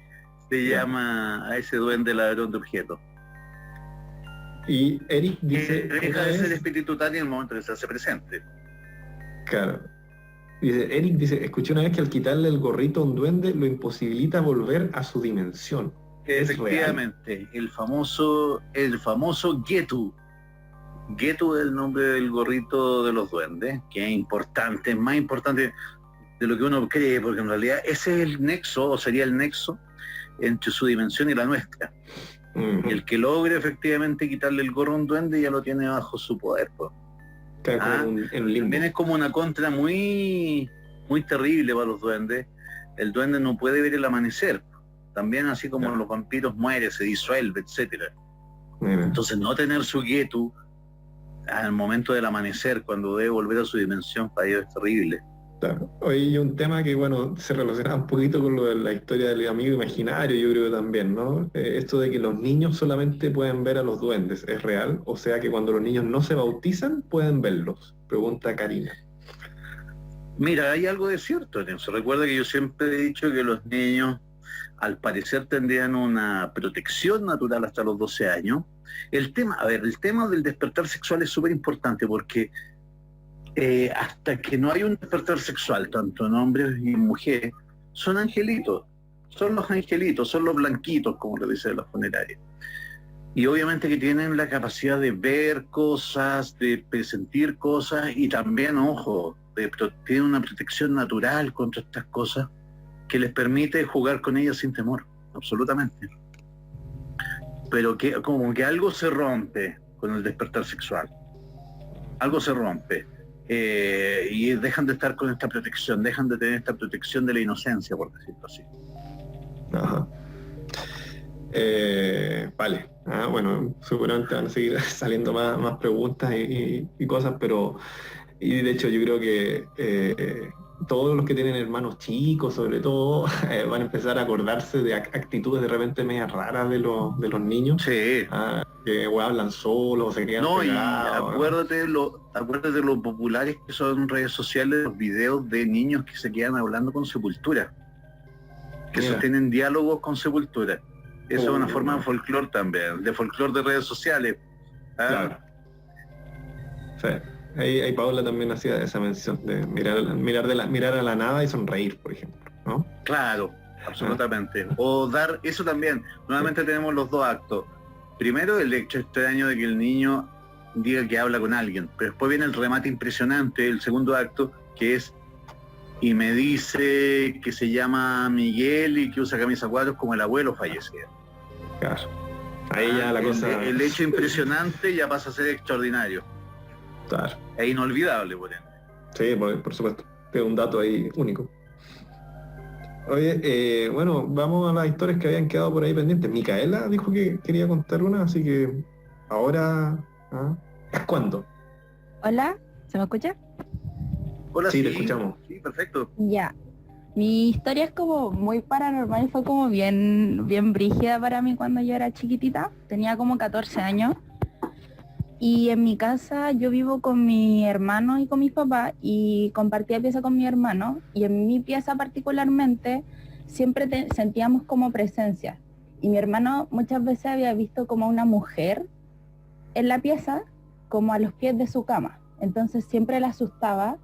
se Ya. llama a ese duende ladrón de objetos. Y Eric dice, Que deja una de ser vez- espíritu Tati en el momento que se hace presente. claro. Eric dice, escuché una vez que al quitarle el gorrito a un duende lo imposibilita volver a su dimensión. ¿Es Efectivamente, el famoso Getu. Getu es el nombre del gorrito de los duendes, que es importante, es más importante de lo que uno cree, porque en realidad ese es el nexo, o sería el nexo, entre su dimensión y la nuestra. Ujú. Y el que logre efectivamente quitarle el gorro a un duende ya lo tiene bajo su poder, pues. Queda como en un limbo. También es como una contra muy, muy terrible para los duendes. El duende no puede ver el amanecer. También así como Claro. los vampiros muere, se disuelve, etcétera. Mira. Entonces no tener su Getu al momento del amanecer, cuando debe volver a su dimensión, para ellos es terrible. Claro. Oye, y un tema que, bueno, se relaciona un poquito con lo de la historia del amigo imaginario, yo creo que también, ¿no? Esto de que los niños solamente pueden ver a los duendes, ¿es real? O sea que cuando los niños no se bautizan, pueden verlos, pregunta Karina. Mira, hay algo de cierto en eso. Recuerda que yo siempre he dicho que los niños, al parecer, tendrían una protección natural hasta los 12 años. El tema del despertar sexual es súper importante porque hasta que no hay un despertar sexual, tanto en hombres y en mujeres, son angelitos, son los angelitos, son los blanquitos, como le dice la funeraria. Y obviamente que tienen la capacidad de ver cosas, de presentir cosas y también, ojo, tienen una protección natural contra estas cosas que les permite jugar con ellas sin temor, absolutamente. Pero que como que algo se rompe con el despertar sexual, algo se rompe. Y dejan de estar con esta protección, dejan de tener esta protección de la inocencia, por decirlo así. Ajá. Vale. Bueno, seguramente van a seguir saliendo más preguntas y cosas, pero y de hecho yo creo que todos los que tienen hermanos chicos, sobre todo, van a empezar a acordarse de actitudes de repente medias raras de los niños. Sí. Que hablan solos, se quedan No, y pegados. acuérdate de lo populares que son en redes sociales los videos de niños que se quedan hablando con Sepultura, que Mira. sostienen diálogos con Sepultura. Eso es una Oh. forma de folclore también, de folclore de redes sociales. Claro. Sí. Ahí Paula también hacía esa mención de mirar a la nada y sonreír, por ejemplo, ¿no? Claro, absolutamente. O dar, eso también, nuevamente tenemos los dos actos. Primero, el hecho extraño de que el niño diga que habla con alguien, pero después viene el remate impresionante, el segundo acto, que es, y me dice que se llama Miguel y que usa camisa cuadros como el abuelo fallecido. Claro. Ahí ya la cosa... El hecho impresionante ya pasa a ser extraordinario. Claro. Es inolvidable, por ende. Sí, por supuesto. Es un dato ahí único. Oye, bueno, vamos a las historias que habían quedado por ahí pendientes. Micaela dijo que quería contar una, así que ahora... ¿Es cuándo? Hola, ¿se me escucha? Hola, Sí, te escuchamos. Sí, perfecto. Ya. Mi historia es como muy paranormal y fue como bien brígida para mí cuando yo era chiquitita. Tenía como 14 años. Y en mi casa yo vivo con mi hermano y con mis papás y compartía pieza con mi hermano. Y en mi pieza particularmente siempre sentíamos como presencia. Y mi hermano muchas veces había visto como una mujer en la pieza, como a los pies de su cama. Entonces siempre le asustaba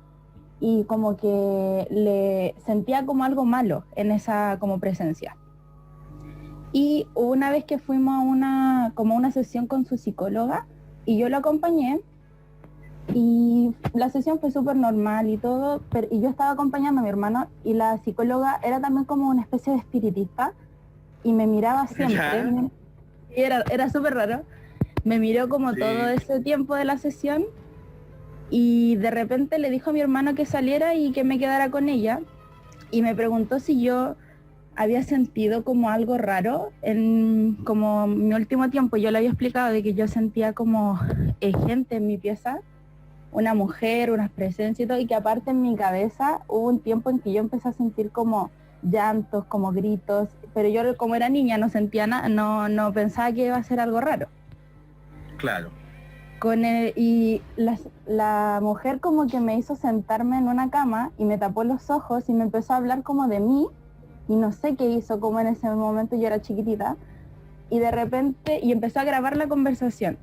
y como que le sentía como algo malo en esa como presencia. Y hubo una vez que fuimos a una sesión con su psicóloga y yo lo acompañé y la sesión fue súper normal y todo, y yo estaba acompañando a mi hermano y la psicóloga era también como una especie de espiritista y me miraba siempre. Y era súper raro. Me miró como todo ese tiempo de la sesión y de repente le dijo a mi hermano que saliera y que me quedara con ella y me preguntó si yo había sentido como algo raro en como mi último tiempo. Yo le había explicado de que yo sentía como gente en mi pieza, una mujer, unas presencias y todo, y que aparte en mi cabeza hubo un tiempo en que yo empecé a sentir como llantos, como gritos, pero yo como era niña no sentía nada, no pensaba que iba a ser algo raro. Claro. Y la mujer como que me hizo sentarme en una cama y me tapó los ojos y me empezó a hablar como de mí y no sé qué hizo, como en ese momento yo era chiquitita y de repente empezó a grabar la conversación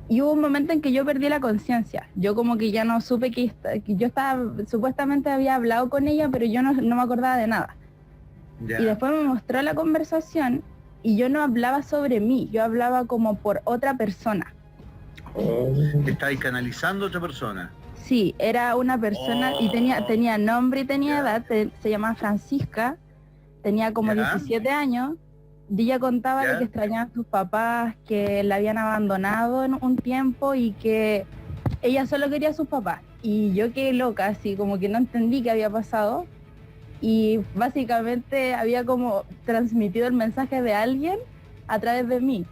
y hubo un momento en que yo perdí la conciencia. Yo como que ya no supe que yo supuestamente había hablado con ella, pero yo no me acordaba de nada. Ya. Y después me mostró la conversación y yo no hablaba sobre mí, yo hablaba como por otra persona. Estáis canalizando a otra persona. Sí, era una persona y tenía nombre y tenía edad, se llamaba Francisca, tenía como 17 años, y ella contaba de que extrañaba a sus papás, que la habían abandonado en un tiempo y que ella solo quería a sus papás. Y yo quedé loca, así como que no entendí qué había pasado y básicamente había como transmitido el mensaje de alguien a través de mí.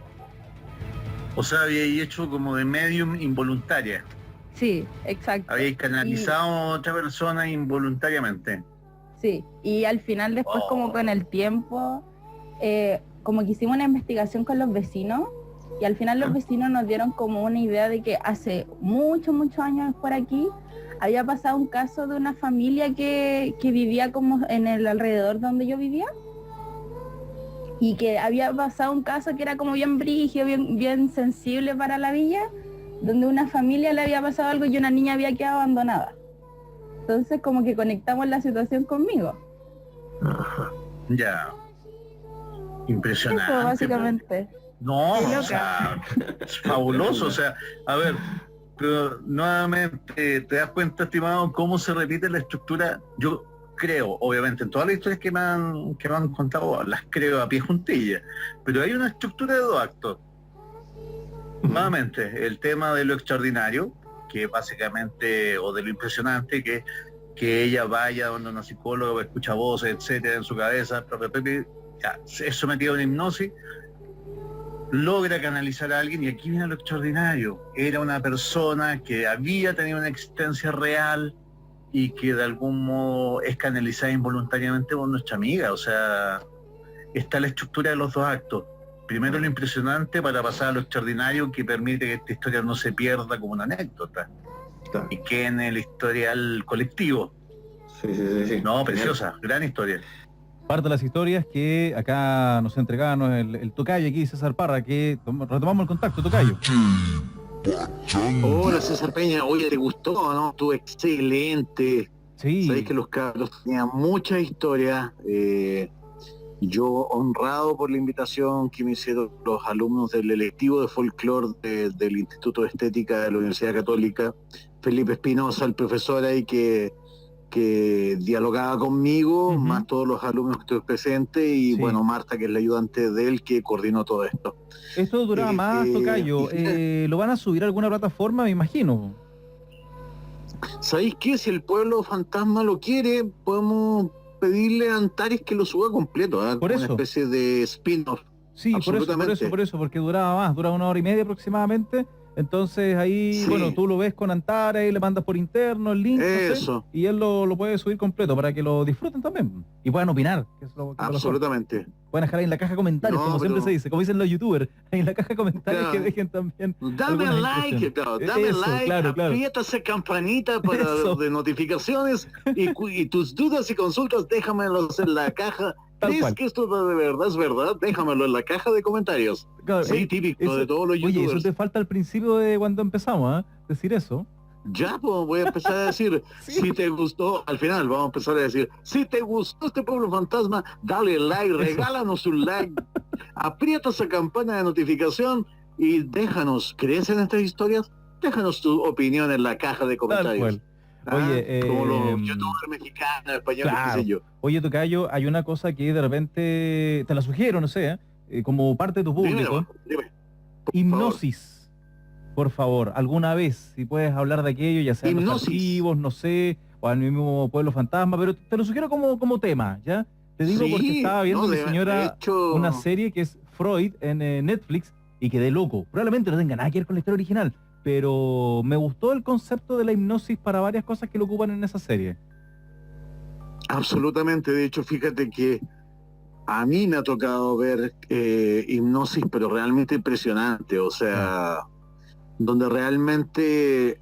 O sea, habíais hecho como de medium involuntaria. Sí, exacto. Habíais canalizado a otra persona involuntariamente. Sí, y al final después como con el tiempo, como que hicimos una investigación con los vecinos y al final los vecinos nos dieron como una idea de que hace muchos años por aquí había pasado un caso de una familia que vivía como en el alrededor donde yo vivía y que había pasado un caso que era como bien brígido, bien sensible para la villa, donde una familia le había pasado algo y una niña había quedado abandonada. Entonces como que conectamos la situación conmigo. Ya. Impresionante. Eso, básicamente. No, o sea, es fabuloso. O sea, a ver, pero nuevamente te das cuenta, estimado, cómo se repite la estructura. Yo creo, obviamente, en todas las historias que me han contado, las creo a pie juntilla, pero hay una estructura de 2 actos. Nuevamente, el tema de lo extraordinario, que básicamente, o de lo impresionante, que ella vaya donde una psicóloga, escucha voces, etcétera, en su cabeza, ya, es sometida a una hipnosis, logra canalizar a alguien, y aquí viene lo extraordinario. Era una persona que había tenido una existencia real y que de algún modo es canalizada involuntariamente por nuestra amiga. O sea, está la estructura de los 2 actos. Primero lo impresionante para pasar a lo extraordinario, que permite que esta historia no se pierda como una anécdota y que en el historial colectivo. Sí. No, preciosa, gran historia. Parte de las historias que acá nos entregaban el tocayo aquí, César Parra, que retomamos el contacto, tocayo. Hola César Peña, oye, ¿te gustó, no? Estuvo excelente. Sí. Sabéis que los cabros tenían muchas historias. Yo honrado por la invitación que me hicieron los alumnos del electivo de folclore del Instituto de Estética de la Universidad Católica, Felipe Espinosa, el profesor ahí que dialogaba conmigo, más todos los alumnos que estuve presentes y bueno, Marta, que es la ayudante de él, que coordinó todo esto. Esto duraba más, tocayo. ¿Lo van a subir a alguna plataforma, me imagino? ¿Sabéis qué? Si el pueblo fantasma lo quiere, podemos pedirle a Antares que lo suba completo, por eso. Una especie de spin-off. Sí, por eso, porque duraba más, dura 1 hora y media aproximadamente, Entonces ahí, Sí. bueno, tú lo ves con Antara y le mandas por interno el link, no sé, Eso, y él lo puede subir completo para que lo disfruten también. Y puedan opinar, que es lo que absolutamente. pueden dejar ahí en la caja de comentarios, No, como siempre pero- se dice, como dicen los youtubers, ahí en la caja de comentarios Claro. que dejen también. Dame algunas like, impresiones. claro, dame Eso, like, claro. aprieta esa campanita para Eso. de notificaciones y tus dudas y consultas déjamelos en la caja. Tal ¿Crees cual. que esto de verdad es verdad? Déjamelo en la caja de comentarios. Claro, Sí, típico eso- de todos los Oye, eso youtubers. te falta al principio de cuando empezamos, ¿ah? Decir eso. Ya, pues voy a empezar a decir, Sí. si te gustó, al final vamos a empezar a decir, si te gustó este Pueblo Fantasma, dale like, regálanos un like, aprieta esa campana de notificación y déjanos, ¿crees en estas historias? Déjanos tu opinión en la caja de Tal comentarios. cual. Oye, como los youtubers mexicanos, españoles, claro. qué sé yo. Oye, Tocayo, hay una cosa que de repente te la sugiero, no sé, como parte de tu público. Dímelo, dime. Por Hipnosis, por favor, alguna vez, si puedes hablar de aquello, ya sea en los Hipnosis. archivos, no sé, o al mismo Pueblo Fantasma, pero te lo sugiero como tema, ¿ya? Te digo Sí, porque estaba viendo no, mi de señora hecho- una serie que es Freud en Netflix y quedé loco. Probablemente no tenga nada que ver con la historia original, pero me gustó el concepto de la hipnosis para varias cosas que lo ocupan en esa serie. Absolutamente, de hecho, fíjate que a mí me ha tocado ver hipnosis, pero realmente impresionante, o sea, donde realmente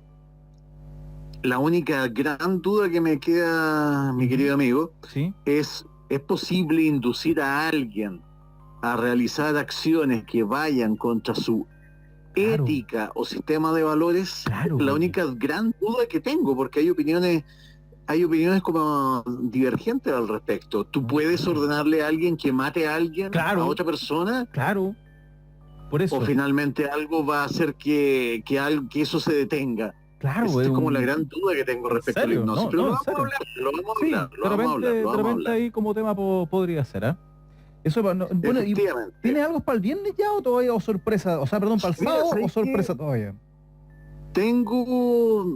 la única gran duda que me queda, mi querido amigo, ¿Sí? ¿es posible inducir a alguien a realizar acciones que vayan contra su Claro. ética o sistema de valores? Claro. La única gran duda que tengo, porque hay opiniones como divergentes al respecto. ¿Tú puedes ordenarle a alguien que mate a alguien, Claro. a otra persona? Claro. Por eso. ¿O finalmente algo va a hacer que eso se detenga? Claro, Esa es como un- la gran duda que tengo respecto a la serio? hipnosis. No, Pero no, lo en vamos a serio. hablar, lo vamos a Sí, hablar, de lo vamos a repente, hablar, lo de vamos a repente hablar. ahí como tema podría ser, ¿ah? Eso, bueno, y Efectivamente. ¿tienes algo para el viernes ya o todavía o sorpresa? O sea, perdón, para el Mira, sábado o ¿sabes sorpresa todavía.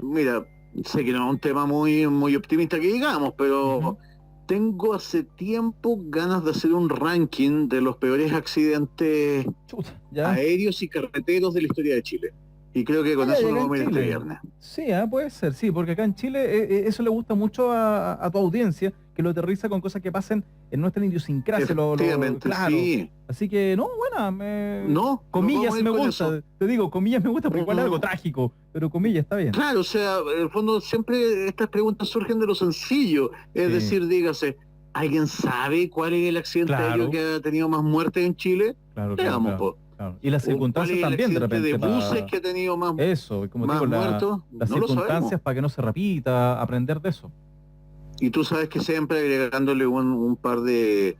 Mira, sé que no es un tema muy optimista que digamos, pero Ujú. tengo hace tiempo ganas de hacer un ranking de los peores accidentes Chuta, ya. aéreos y carreteros de la historia de Chile. Y creo que con Ya, eso ya, nos vamos a ir en este Chile. viernes. Sí, puede ser, sí, porque acá en Chile eso le gusta mucho a tu audiencia, que lo aterriza con cosas que pasen en nuestra idiosincrasia. Efectivamente, claro. sí. Así que, no, buena, No, comillas nos vamos a ir me con gusta, eso. te digo, comillas me gusta, porque igual es algo Ujú. trágico, pero comillas está bien. Claro, o sea, en el fondo siempre estas preguntas surgen de lo sencillo. Es Sí. decir, dígase, ¿alguien sabe cuál es el accidente Claro. aéreo que ha tenido más muertes en Chile? Claro, Veamos, claro, po. claro. Y las ¿O cuál circunstancias es el también de accidente repente. de buses que ha tenido más, Eso, como te más digo, muertos? las No lo circunstancias sabemos. para que no se repita, aprender de eso. Y tú sabes que siempre agregándole un par de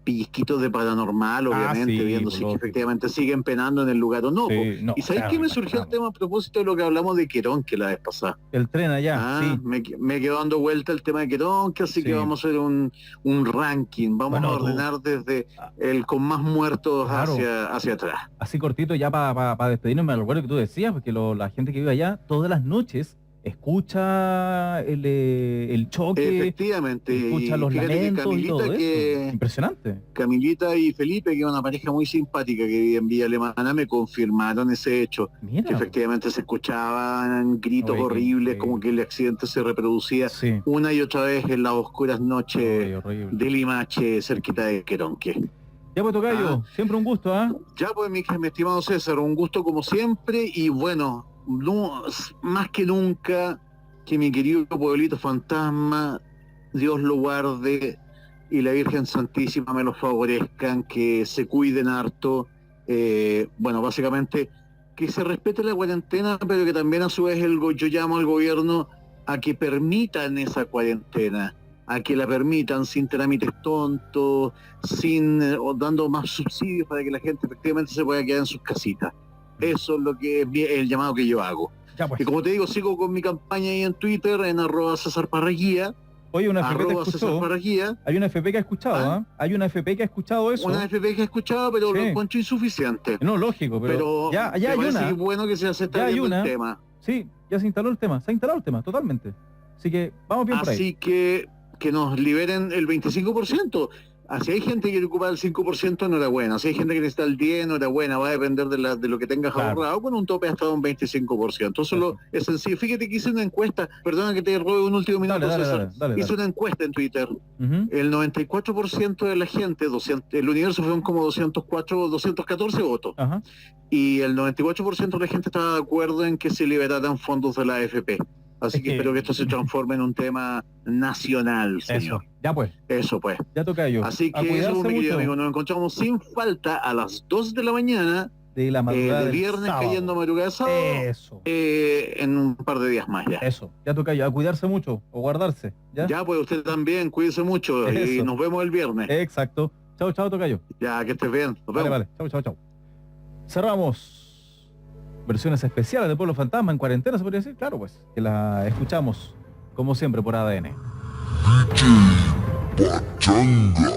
pellizquitos de paranormal, obviamente, sí, viendo por si es que lógico. efectivamente siguen penando en el lugar o no. po. Sí, no, ¿Y sabes claro, qué me no surgió el imaginamos. tema a propósito de lo que hablamos de Querón, que la vez pasada? El tren allá, Ah, sí. me quedó dando vuelta el tema de Querón, que así Sí. que vamos a hacer un ranking, vamos Bueno, a ordenar desde el con más muertos Claro. hacia atrás. Así cortito ya para despedirnos, me recuerdo que tú decías, porque la gente que vive allá todas las noches escucha el choque, Efectivamente, escucha y los fíjate que lamentos y todo eso. Impresionante. Camilita y Felipe, que es una pareja muy simpática que vive en Villa Alemana, me confirmaron ese hecho. Que Mira, efectivamente se escuchaban gritos Oye, qué horribles, increíble. como que el accidente se reproducía sí. una y otra vez en las oscuras noches Oye, horrible. de Limache, cerquita de Queronque. Ya pues, Tocayo, siempre un gusto, ¿ah? Ya pues, mi estimado César, un gusto como siempre, y bueno, más que nunca, que mi querido pueblito fantasma, Dios lo guarde y la Virgen Santísima me lo favorezcan, que se cuiden harto, bueno, básicamente que se respete la cuarentena, pero que también a su vez yo llamo al gobierno a que permitan esa cuarentena, a que la permitan sin trámites tontos, o dando más subsidios para que la gente efectivamente se pueda quedar en sus casitas. Eso es lo que es el llamado que yo hago. Ya pues. Y como te digo, sigo con mi campaña ahí en Twitter, en @CésarParraguía, Oye, una FP te @César escuchó. Parraguía. Hay una FP que ha escuchado, ¿Ah? Hay una FP que ha escuchado eso. Una FP que he escuchado, pero Sí. lo encuentro insuficiente. No, lógico, pero ya me hay parece una. que es bueno que se está Ya hay viendo una. el tema. Sí, ya se instaló el tema. Se ha instalado el tema, totalmente. Así que vamos bien por ahí. Así que nos liberen el 25%. Si hay gente que quiere ocupar el 5%, enhorabuena. Si hay gente que necesita el 10%, enhorabuena. Va a depender de lo que tengas ahorrado, con un tope hasta un 25%. Entonces es sencillo. Fíjate que hice una encuesta, perdona que te robe un último minuto, César. Hice una encuesta en Twitter. El 94% de la gente, el universo fueron como 214 votos. Ajá. Y el 94% de la gente estaba de acuerdo en que se liberaran fondos de la AFP. Así que espero que esto se transforme en un tema nacional, señor. Eso, ya pues. Eso pues. Ya toca yo. Así que eso, mi querido amigo, nos encontramos sin falta a las 2 de la mañana de la madrugada de viernes sábado. Cayendo madrugada de sábado. Eso. En un par de días más ya. Eso, ya toca yo. A cuidarse mucho o guardarse. Ya pues usted también, cuídese mucho y nos vemos el viernes. Exacto. Chao, chao, tocayo. Ya, que estés bien. Nos vemos. Vale. Chao, chao, chao. Cerramos. Versiones especiales de Pueblo Fantasma en cuarentena, se podría decir. Claro, pues, que la escuchamos, como siempre, por ADN. DJ Pachanga.